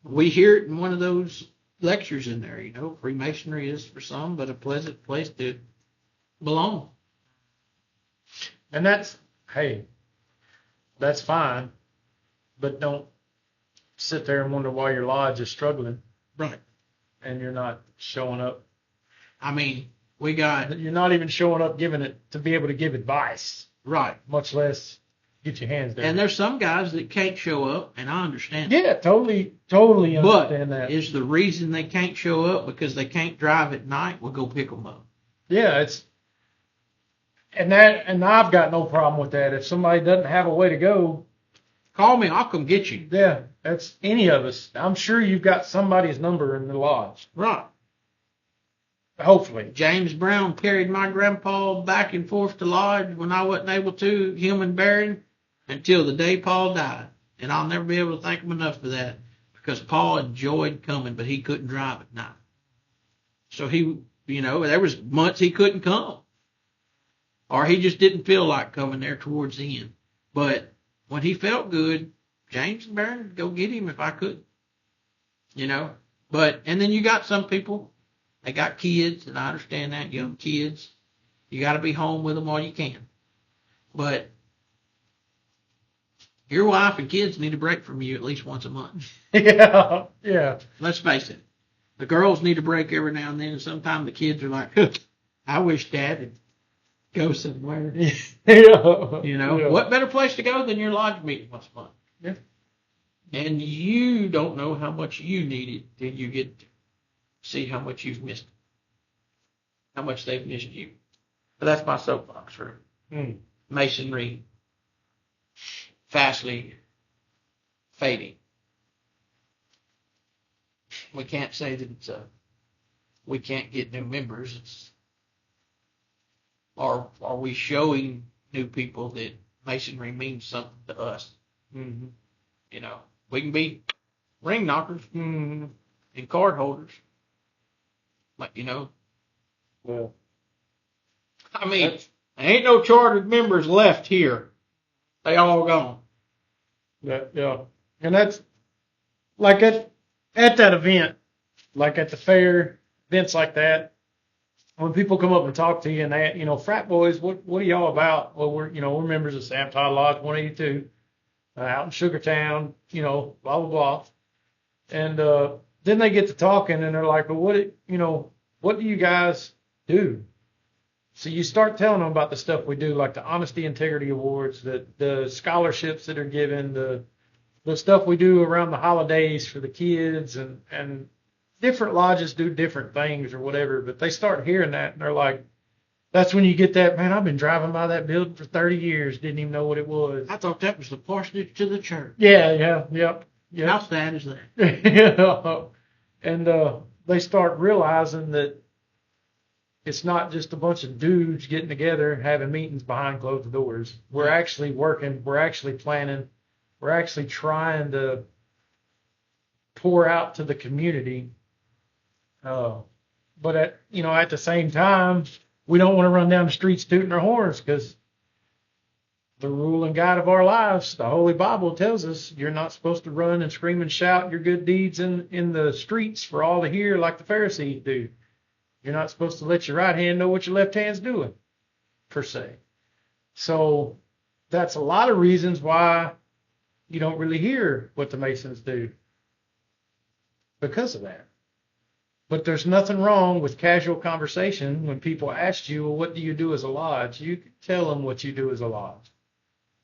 S2: we hear it in one of those lectures in there, you know, Freemasonry is for some, but a pleasant place to belong.
S1: And that's fine, but don't sit there and wonder why your lodge is struggling.
S2: Right.
S1: And you're not showing up.
S2: I mean,
S1: you're not even showing up to be able to give advice.
S2: Right.
S1: Much less get your hands dirty.
S2: And there's some guys that can't show up, and I understand
S1: that. Yeah, totally understand that.
S2: But is the reason they can't show up because they can't drive at night? We'll go pick them up.
S1: Yeah, and I've got no problem with that. If somebody doesn't have a way to go,
S2: call me. I'll come get you.
S1: Yeah, that's any of us. I'm sure you've got somebody's number in the lodge.
S2: Right.
S1: Hopefully.
S2: James Brown carried my grandpa back and forth to lodge when I wasn't able to, him and Barron. until the day Paul died. And I'll never be able to thank him enough for that, because Paul enjoyed coming, but he couldn't drive at night. So he, there was months he couldn't come. Or he just didn't feel like coming there towards the end. But when he felt good, James and Barron would go get him if I could. But, and then you got some people, they got kids, and I understand that, young kids. You got to be home with them while you can. But your wife and kids need a break from you at least once a month.
S1: Yeah.
S2: Let's face it. The girls need a break every now and then, and sometimes the kids are like, I wish Dad would go somewhere.
S1: Yeah.
S2: What better place to go than your lodge meeting once a month?
S1: Yeah.
S2: And you don't know how much you need it till you get to see how much you've missed it. How much they've missed you. But that's my soapbox for masonry fastly fading. We can't say that it's we can't get new members. It's, are we showing new people that masonry means something to us?
S1: Mm-hmm.
S2: We can be ring knockers and card holders. But,
S1: Well,
S2: I mean, there ain't no chartered members left here. They all gone.
S1: yeah. And that's like at that event, like at the fair, events like that, when people come up and talk to you and they, frat boys, what are y'all about? Well, we're members of Sam Todd Lodge 182. Out in Sugartown, blah, blah, blah. And then they get to talking and they're like, well, what do you guys do? So you start telling them about the stuff we do, like the Honesty Integrity Awards, the scholarships that are given, the stuff we do around the holidays for the kids, and different lodges do different things or whatever. But they start hearing that and they're like, that's when you get that, man, I've been driving by that building for 30 years, didn't even know what it was.
S2: I thought that was the parsonage to the church.
S1: Yep.
S2: How sad is that?
S1: And they start realizing that it's not just a bunch of dudes getting together and having meetings behind closed doors. We're actually working. We're actually planning. We're actually trying to pour out to the community. But at the same time, we don't want to run down the streets tooting our horns, because the rule and guide of our lives, the Holy Bible tells us you're not supposed to run and scream and shout your good deeds in the streets for all to hear like the Pharisees do. You're not supposed to let your right hand know what your left hand's doing, per se. So that's a lot of reasons why you don't really hear what the Masons do because of that. But there's nothing wrong with casual conversation when people ask you, well, what do you do as a lodge? You can tell them what you do as a lodge.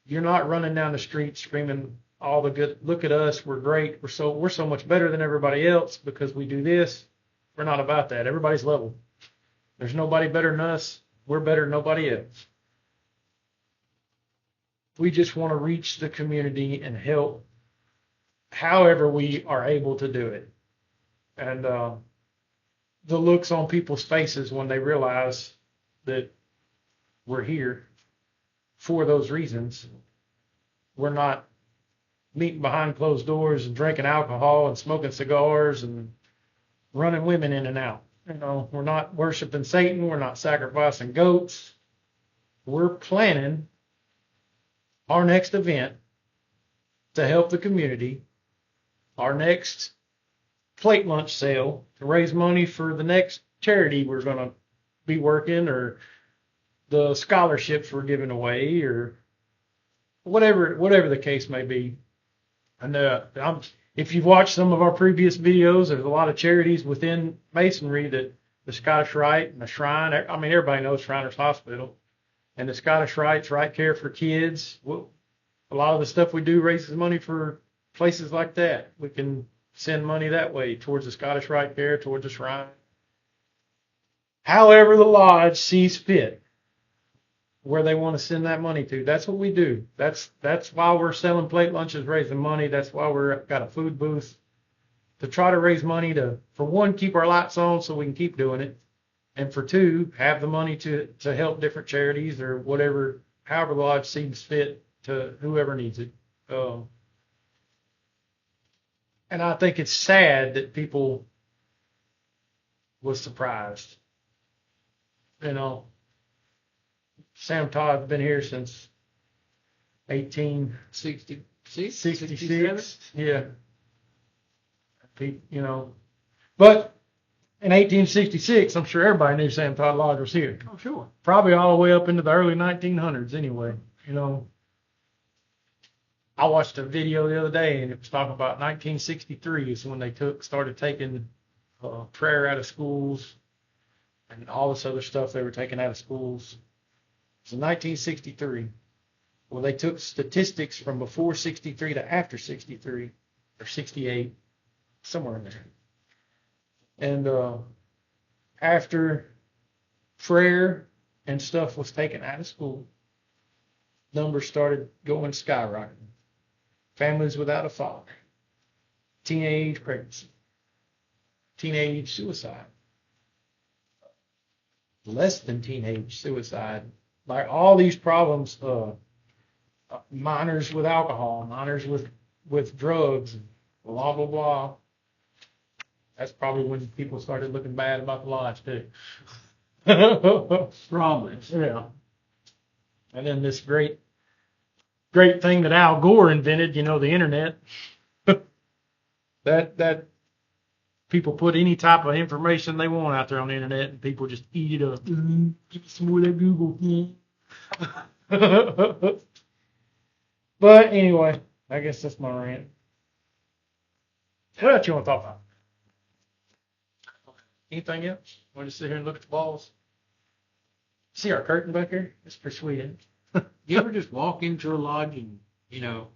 S1: You're not running down the street screaming all the good, look at us, we're great, we're so much better than everybody else because we do this. We're not about that. Everybody's level. There's nobody better than us. We're better than nobody else. We just want to reach the community and help however we are able to do it. And the looks on people's faces when they realize that we're here for those reasons. We're not meeting behind closed doors and drinking alcohol and smoking cigars and running women in and out. We're not worshiping Satan. We're not sacrificing goats. We're planning our next event to help the community, our next plate lunch sale to raise money for the next charity we're going to be working, or the scholarships we're giving away, or whatever the case may be. And if you've watched some of our previous videos, there's a lot of charities within Masonry that the Scottish Rite and the Shrine, I mean, everybody knows Shriners Hospital, and the Scottish Rite's Right Care for Kids. A lot of the stuff we do raises money for places like that. We can send money that way towards the Scottish Rite Care, towards the Shrine. However the lodge sees fit, where they want to send that money to. That's what we do. That's why we're selling plate lunches, raising money. That's why we've got a food booth, to try to raise money to, for one, keep our lights on so we can keep doing it, and for two, have the money to help different charities or whatever, however the lodge seems fit to whoever needs it. And I think it's sad that people was surprised. You know, Sam Todd's been here since 1866. Yeah. You know, but in 1866, I'm sure everybody knew Sam Todd Lodge was here.
S2: Oh, sure.
S1: Probably all the way up into the early 1900s anyway. You know, I watched a video the other day, and it was talking about 1963 is when they started taking prayer out of schools and all this other stuff they were taking out of schools. It was in 1963. Well, they took statistics from before 63 to after 63, or 68, somewhere in there. And after prayer and stuff was taken out of school, numbers started going skyrocketing. Families without a father, teenage pregnancy, teenage suicide, less than teenage suicide, like all these problems, minors with alcohol, minors with drugs, blah, blah, blah. That's probably when people started looking bad about the lodge, too.
S2: Problems.
S1: Yeah. And then this great thing that Al Gore invented, you know, the internet. that people put any type of information they want out there on the internet, and people just eat it up. Give me some more of that Google. But anyway, I guess that's my rant. What else you want to talk about? Anything else? Want to sit here and look at the balls? See our curtain back here? It's pretty sweet, isn't it?
S2: You ever just walk into a lodge and, you know,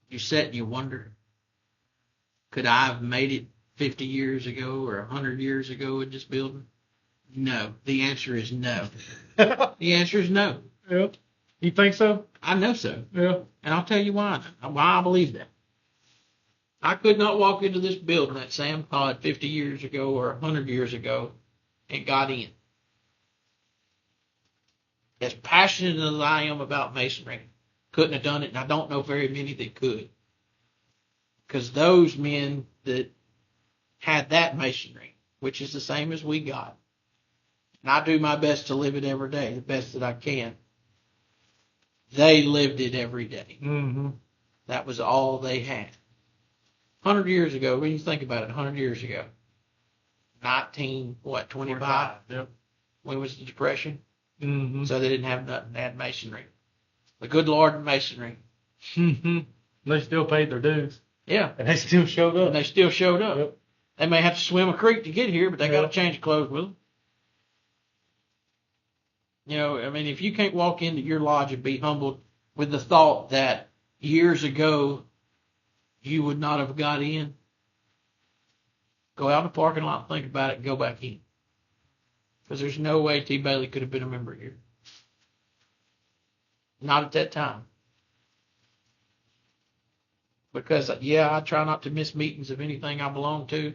S2: you sit and you wonder, could I have made it 50 years ago or 100 years ago in this building? No. The answer is no. The answer is no.
S1: Yeah. You think so?
S2: I know so.
S1: Yeah.
S2: And I'll tell you why I believe that. I could not walk into this building that Sam Todd 50 years ago or 100 years ago and got in. As passionate as I am about masonry, couldn't have done it, and I don't know very many that could. Because those men that had that masonry, which is the same as we got, and I do my best to live it every day, the best that I can, they lived it every day.
S1: Mm-hmm.
S2: That was all they had. 100 years ago, when you think about it, 100 years ago, 25?
S1: Yep.
S2: When was the Depression?
S1: Mm-hmm.
S2: So they didn't have nothing. They had masonry. The good Lord in masonry.
S1: Mm-hmm. They still paid their dues.
S2: Yeah.
S1: And they still showed up.
S2: And they still showed up.
S1: Yep.
S2: They may have to swim a creek to get here, but they got to change clothes with them. You know, I mean, if you can't walk into your lodge and be humbled with the thought that years ago you would not have got in, go out in the parking lot and think about it and go back in. Because there's no way T. Bailey could have been a member here. Not at that time. Because, yeah, I try not to miss meetings of anything I belong to,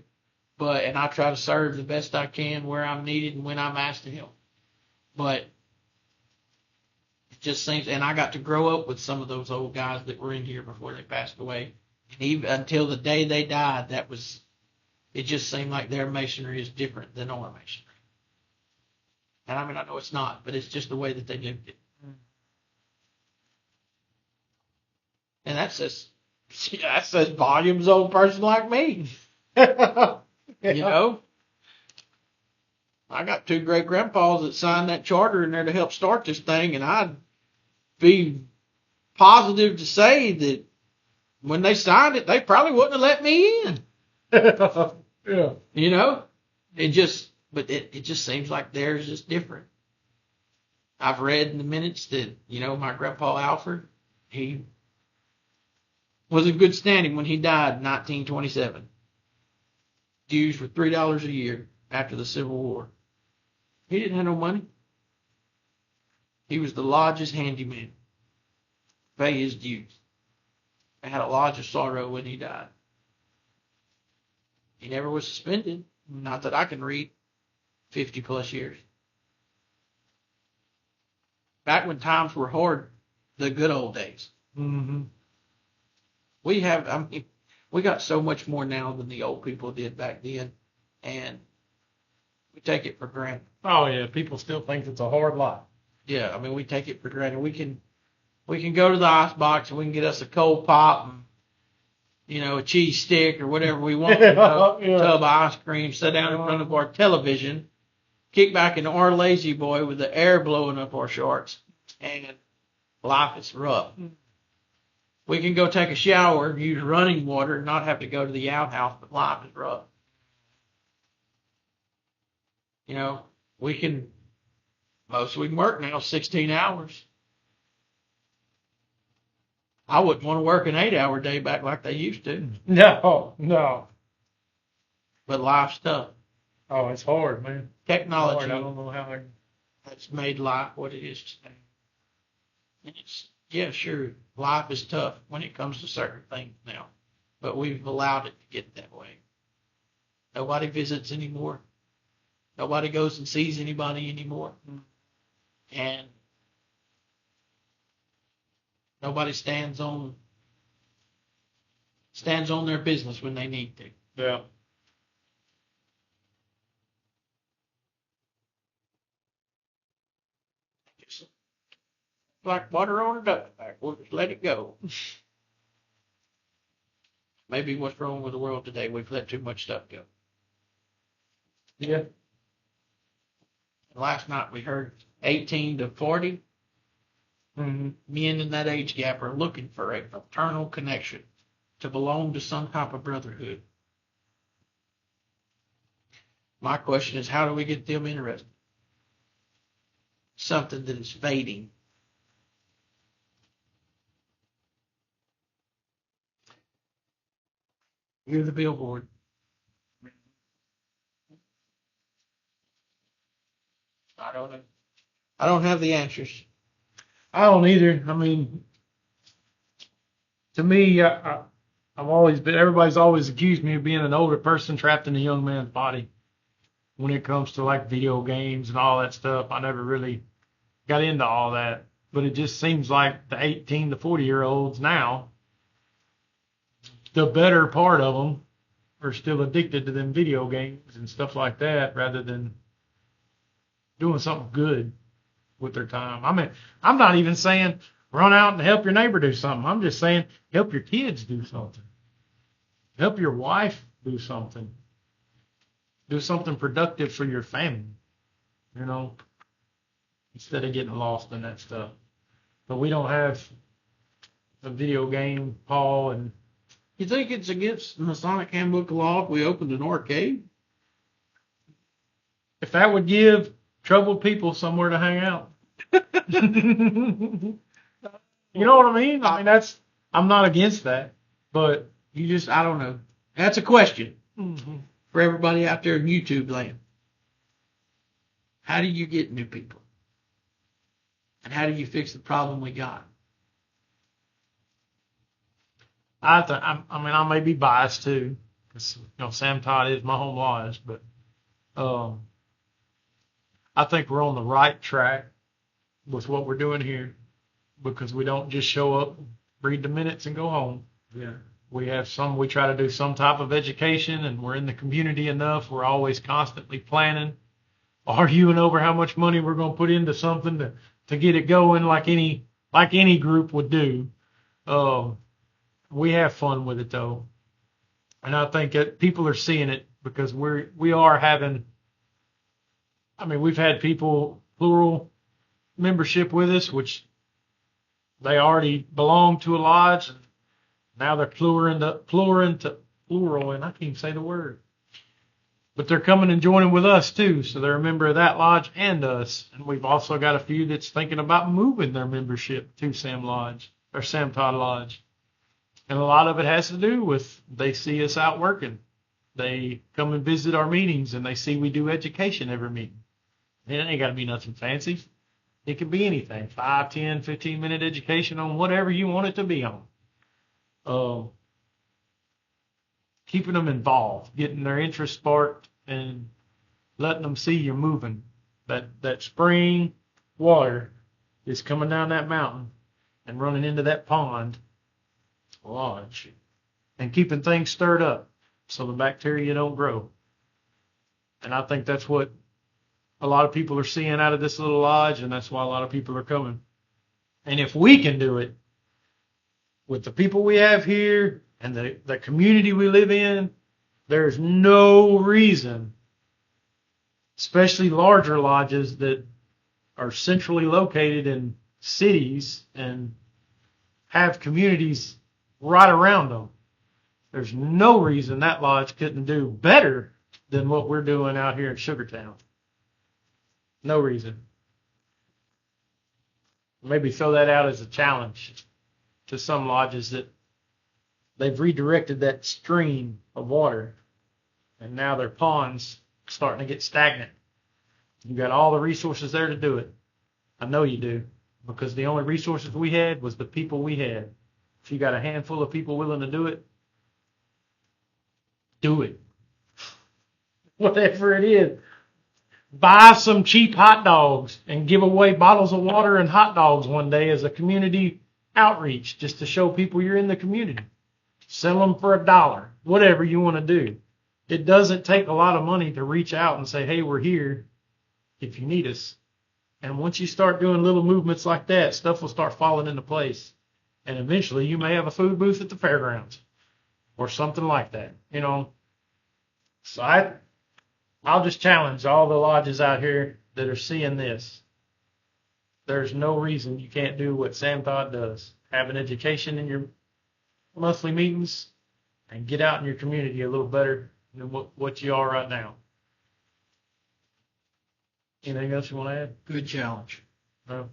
S2: and I try to serve the best I can where I'm needed and when I'm asked to help. But it just seems, and I got to grow up with some of those old guys that were in here before they passed away. And even until the day they died, it just seemed like their masonry is different than our masonry. And I mean, I know it's not, but it's just the way that they lived it. And that says volumes on a person like me. You know? I got two great grandpas that signed that charter in there to help start this thing, and I'd be positive to say that when they signed it, they probably wouldn't have let me in.
S1: Yeah.
S2: You know? It just seems like theirs is different. I've read in the minutes that, you know, my grandpa Alfred, he was in good standing when he died in 1927. Dues were $3 a year after the Civil War. He didn't have no money. He was the lodge's handyman. Pay his dues. I had a lodge of sorrow when he died. He never was suspended. Not that I can read. 50 plus years. back when times were hard, the good old days.
S1: Mm-hmm.
S2: We got so much more now than the old people did back then, and we take it for granted.
S1: Oh yeah, people still think it's a hard life.
S2: Yeah, I mean, we take it for granted. We can go to the ice box and we can get us a cold pop and, a cheese stick or whatever we want, tub of ice cream, sit down in front of our television, kick back in our lazy boy with the air blowing up our shorts, and life is rough. We can go take a shower and use running water and not have to go to the outhouse, but life is rough. Most we can work now 16 hours. I wouldn't want to work an 8-hour day back like they used to.
S1: No.
S2: But life's tough.
S1: Oh, it's hard, man.
S2: Technology
S1: I don't know how
S2: has made life what it is today. And sure, life is tough when it comes to certain things now, but we've allowed it to get that way. Nobody visits anymore. Nobody goes and sees anybody anymore. And nobody stands on their business when they need to.
S1: Yeah.
S2: Just like water on a duck back. We'll just let it go. Maybe what's wrong with the world today, we've let too much stuff go.
S1: Yeah.
S2: Last night we heard 18 to 40.
S1: Mm-hmm.
S2: Men in that age gap are looking for a fraternal connection, to belong to some type of brotherhood. My question is, how do we get them interested? Something that is fading. You're the billboard. I don't know. I don't have the answers.
S1: I don't either. I mean, to me, I've always been, everybody's always accused me of being an older person trapped in a young man's body when it comes to like video games and all that stuff. I never really got into all that, but it just seems like the 18 to 40-year-olds now, the better part of them are still addicted to them video games and stuff like that rather than doing something good with their time. I mean, I'm not even saying run out and help your neighbor do something. I'm just saying help your kids do something. Help your wife do something. Do something productive for your family, instead of getting lost in that stuff. But we don't have a video game, Paul, and
S2: you think it's against the Masonic Handbook of Law if we opened an arcade?
S1: If that would give troubled people somewhere to hang out. You know what I mean? I mean, I'm not against that, but
S2: I don't know. That's a question
S1: for
S2: everybody out there in YouTube land. How do you get new people? And how do you fix the problem we got?
S1: I may be biased too, because Sam Todd is my home lodge, but I think we're on the right track with what we're doing here, because we don't just show up, read the minutes, and go home.
S2: Yeah.
S1: We try to do some type of education, and we're in the community enough. We're always constantly planning, arguing over how much money we're going to put into something to get it going, like any group would do. We have fun with it though, and I think that people are seeing it, because we are having. I mean, we've had people plural membership with us, which they already belong to a lodge. Now they're plural, and I can't even say the word. But they're coming and joining with us too, so they're a member of that lodge and us. And we've also got a few that's thinking about moving their membership to Sam Todd Lodge. And a lot of it has to do with they see us out working. They come and visit our meetings, and they see we do education every meeting. And it ain't got to be nothing fancy. It can be anything, 5, 10, 15-minute education on whatever you want it to be on. Keeping them involved, getting their interest sparked, and letting them see you're moving. That spring water is coming down that mountain and running into that pond lodge and keeping things stirred up so the bacteria don't grow. And I think that's what a lot of people are seeing out of this little lodge, and that's why a lot of people are coming. And if we can do it with the people we have here and the community we live in, there's no reason, especially larger lodges that are centrally located in cities and have communities right around them. There's no reason that lodge couldn't do better than what we're doing out here in Sugartown. No reason. Maybe throw that out as a challenge to some lodges that they've redirected that stream of water, and now their ponds starting to get stagnant. You got all the resources there to do it. I know you do, because the only resources we had was the people we had. If you got a handful of people willing to do it, do it. Whatever it is. Buy some cheap hot dogs and give away bottles of water and hot dogs one day as a community outreach, just to show people you're in the community. Sell them for $1, whatever you want to do. It doesn't take a lot of money to reach out and say, hey, we're here if you need us. And once you start doing little movements like that, stuff will start falling into place. And eventually you may have a food booth at the fairgrounds or something like that, you know. So I'll just challenge all the lodges out here that are seeing this. There's no reason you can't do what Sam Todd does. Have an education in your monthly meetings and get out in your community a little better than what you are right now. Anything else you want to add?
S2: Good challenge.
S1: No.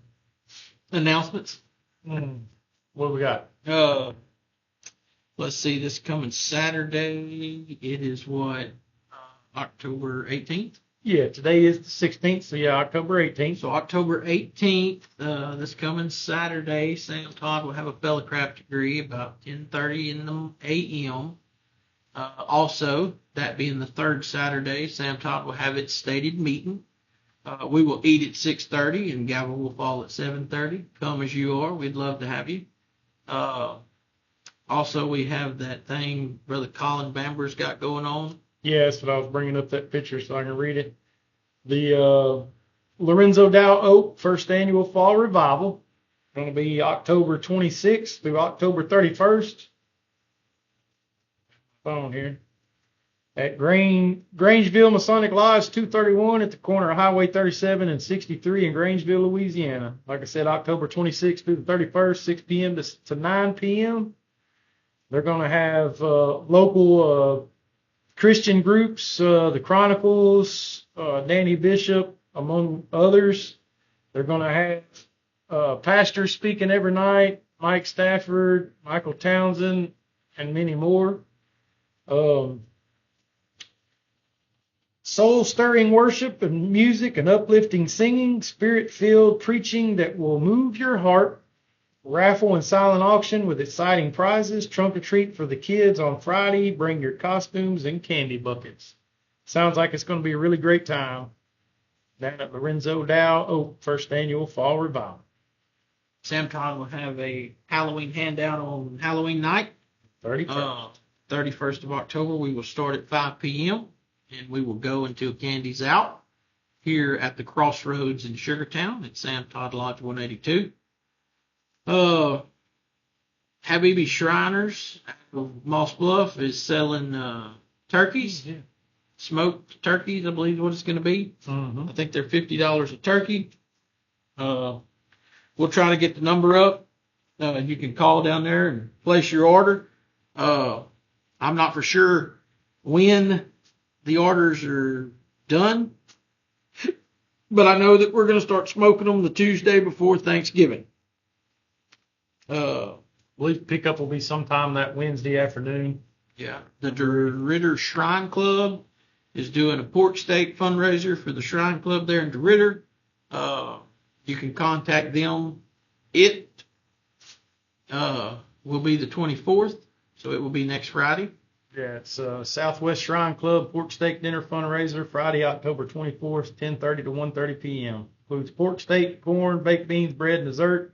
S2: Announcements?
S1: What do we got?
S2: Let's see, this coming Saturday, it is what, October 18th?
S1: Yeah, today is the 16th, so yeah, October 18th.
S2: So October 18th, this coming Saturday, Sam Todd will have a fellowcraft degree about 10:30 in the a.m. Also, that being the third Saturday, Sam Todd will have its stated meeting. We will eat at 6:30 and gavel will fall at 7:30. Come as you are. We'd love to have you. Also, we have that thing Brother Colin Bamber's got going on.
S1: Yeah, that's what I was bringing up, that picture so I can read it. The Lorenzo Dow Oak First Annual Fall Revival, going to be October 26th through October 31st. Phone here. At Grangeville Masonic Lodge 231 at the corner of Highway 37 and 63 in Grangeville, Louisiana. Like I said, October 26th through the 31st, 6 p.m. to 9 p.m. They're going to have local Christian groups, the Chronicles, Danny Bishop, among others. They're going to have pastors speaking every night, Mike Stafford, Michael Townsend, and many more. Soul-stirring worship and music and uplifting singing, spirit-filled preaching that will move your heart. Raffle and silent auction with exciting prizes. Trunk or treat for the kids on Friday. Bring your costumes and candy buckets. Sounds like it's going to be a really great time down at Lorenzo Dow Oak First Annual Fall Revival.
S2: Sam Todd will have a Halloween handout on Halloween night. 31st of October. We will start at 5 p.m. and we will go until Candy's out here at the Crossroads in Sugartown at Sam Todd Lodge 182. Habibi Shriners of Moss Bluff is selling turkeys. Yeah. Smoked turkeys, I believe is what it's going to be. I think they're $50 a turkey. We'll try to get the number up. You can call down there and place your order. I'm not for sure when the orders are done, but I know that we're going to start smoking them the Tuesday before Thanksgiving.
S1: I believe pickup will be sometime that Wednesday afternoon.
S2: Yeah. The DeRitter Shrine Club is doing a pork steak fundraiser for the Shrine Club there in DeRitter. You can contact them. It will be the 24th, so it will be next Friday.
S1: Yeah, it's Southwest Shrine Club pork steak dinner fundraiser, Friday, October 24th, 10:30 to 1:30 p.m. Includes pork, steak, corn, baked beans, bread, and dessert.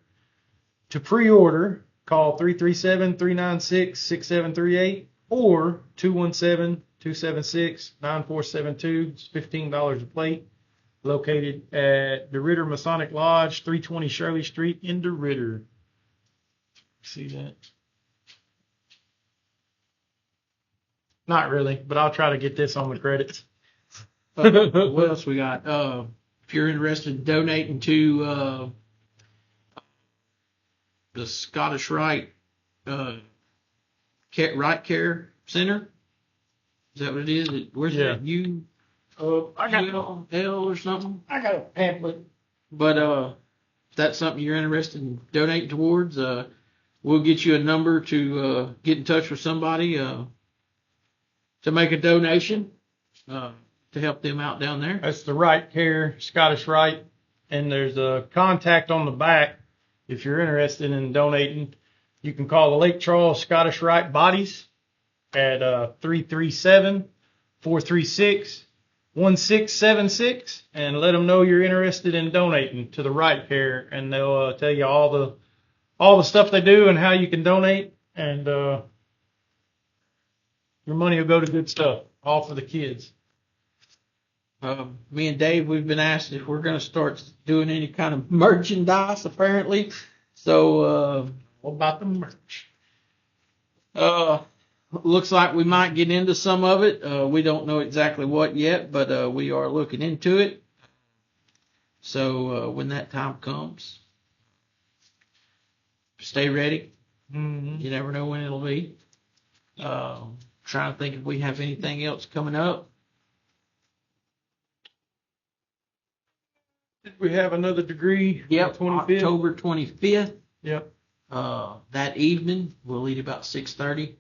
S1: To pre-order, call 337-396-6738 or 217-276-9472. It's $15 a plate. Located at DeRitter Masonic Lodge, 320 Shirley Street in DeRitter. See that? Not really, but I'll try to get this on the credits.
S2: What else we got? If you're interested in donating to the Scottish Rite Right Care Center, is that what it is? Where's that?
S1: I got
S2: L or something?
S1: I got a pamphlet.
S2: But if that's something you're interested in donating towards, we'll get you a number to get in touch with somebody to make a donation to help them out down there.
S1: That's the Right Care, Scottish Rite, and there's a contact on the back. If you're interested in donating, you can call the Lake Charles Scottish Rite Bodies at 337-436-1676 and let them know you're interested in donating to the Right Care, and they'll tell you all the stuff they do and how you can donate, and your money will go to good stuff, all for the kids.
S2: Me and Dave, we've been asked if we're going to start doing any kind of merchandise, apparently. So,
S1: what about the merch?
S2: Looks like we might get into some of it. We don't know exactly what yet, but we are looking into it. So, when that time comes, stay ready.
S1: Mm-hmm.
S2: You never know when it'll be. Trying to think if we have anything else coming up.
S1: We have another degree.
S2: Yep,
S1: 25th.
S2: October 25th.
S1: Yep.
S2: That evening, we'll eat about 6:30.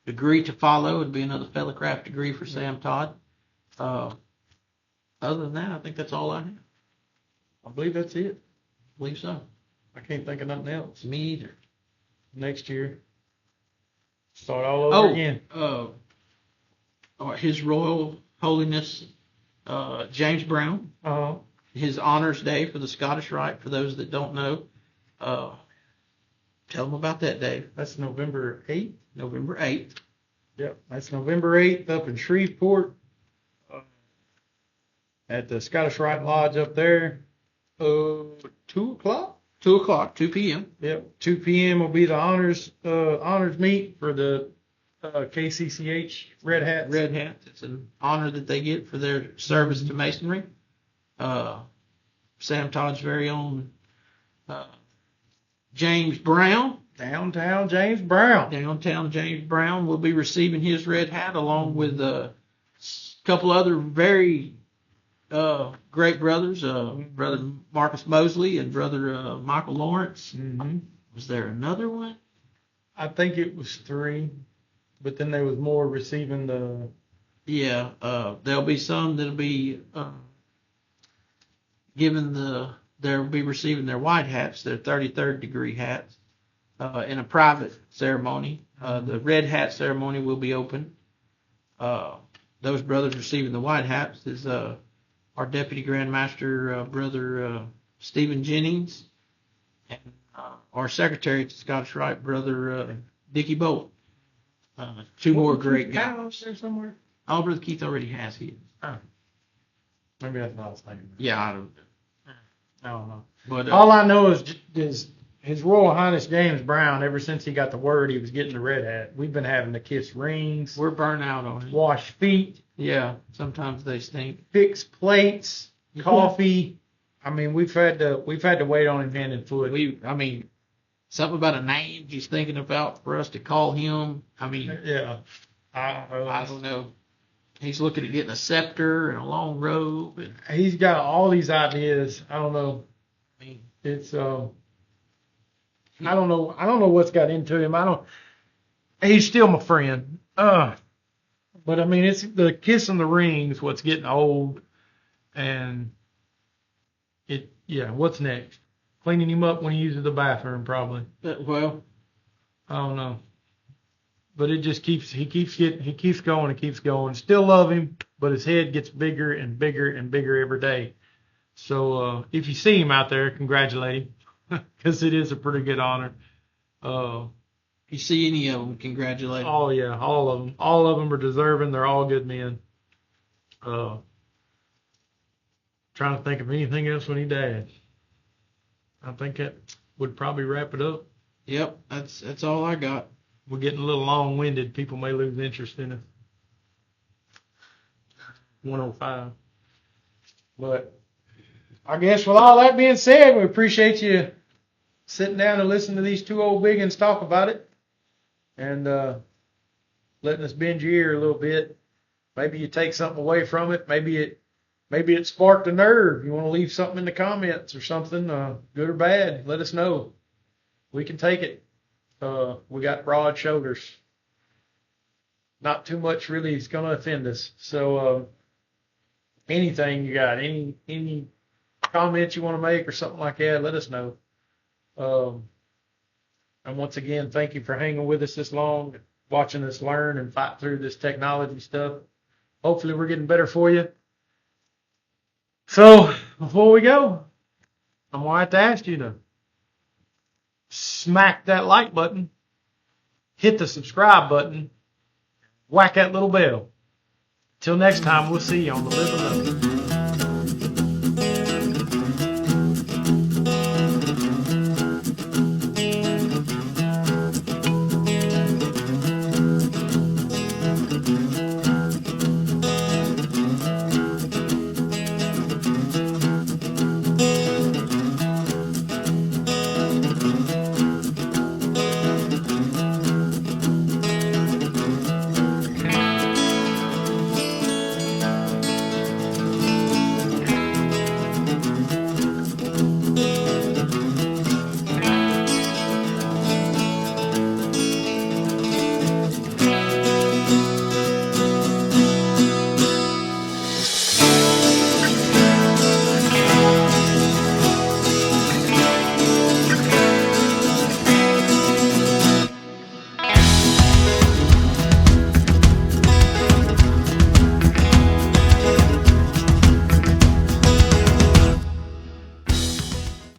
S2: Degree to follow would be another Fellowcraft degree for Sam Todd. Other than that, I think that's all I have.
S1: I believe that's it.
S2: I believe so.
S1: I can't think of nothing else.
S2: Me either.
S1: Next year, start all over again.
S2: His Royal Holiness James Brown.
S1: Uh-huh.
S2: His Honors Day for the Scottish Rite, for those that don't know. Tell them about that, Dave.
S1: That's November 8th.
S2: November 8th.
S1: Yep, that's November 8th up in Shreveport at the Scottish Rite Lodge up there. 2 o'clock?
S2: 2 o'clock, 2 p.m.
S1: Yep, 2 p.m. will be the honors meet for the KCCH Red Hats.
S2: Red Hats. It's an honor that they get for their service to Masonry. Sam Todd's very own James Brown.
S1: Downtown James Brown.
S2: Downtown James Brown will be receiving his red hat along with a couple other very great brothers, Brother Marcus Mosley and Brother Michael Lawrence.
S1: Mm-hmm.
S2: Was there another one?
S1: I think it was 3, but then there was more receiving the...
S2: Yeah, there'll be some that'll be they'll be receiving their white hats, their 33rd degree hats, in a private ceremony. The red hat ceremony will be open. Those brothers receiving the white hats is our Deputy Grand Master, Brother Stephen Jennings, and our Secretary at the Scottish Rite, Brother Dickie Bolt. 2 more great guys.
S1: There somewhere?
S2: Oh, Brother Keith already has his.
S1: Oh. Maybe that's not his name.
S2: Yeah, I don't
S1: know.
S2: But
S1: all I know is His Royal Highness James Brown, ever since he got the word he was getting the red hat, we've been having to kiss rings.
S2: We're burnt out on it.
S1: Wash feet.
S2: Yeah, sometimes they stink.
S1: Fix plates, coffee. I mean, we've had to wait on him hand and foot.
S2: Something about a name he's thinking about for us to call him.
S1: Yeah.
S2: I don't know. He's looking at getting a scepter and a long robe. And
S1: he's got all these ideas. I don't know. It's I don't know. I don't know what's got into him. He's still my friend. But it's the kissing the rings what's getting old, and what's next? Cleaning him up when he uses the bathroom, probably.
S2: Well,
S1: I don't know. But it just he keeps going and keeps going. Still love him, but his head gets bigger and bigger and bigger every day. if you see him out there, congratulate him because it is a pretty good honor.
S2: If you see any of them, congratulate them.
S1: Oh yeah, all of them. All of them are deserving. They're all good men. Trying to think of anything else when he died. I think that would probably wrap it up.
S2: Yep, that's all I got.
S1: We're getting a little long-winded. People may lose interest in it. 105. But I guess with all that being said, we appreciate you sitting down and listening to these two old biggins talk about it, and letting us bend your ear a little bit. Maybe you take something away from it. Maybe it sparked a nerve. You want to leave something in the comments or something, good or bad, let us know. We can take it. We got broad shoulders. Not too much really is going to offend us. So anything you got, any comments you want to make or something like that, let us know. And once again, thank you for hanging with us this long, watching us learn and fight through this technology stuff. Hopefully we're getting better for you. So before we go, I'm going to have to ask you to smack that like button, hit the subscribe button, whack that little bell. Till next time, we'll see you on the Live and Love.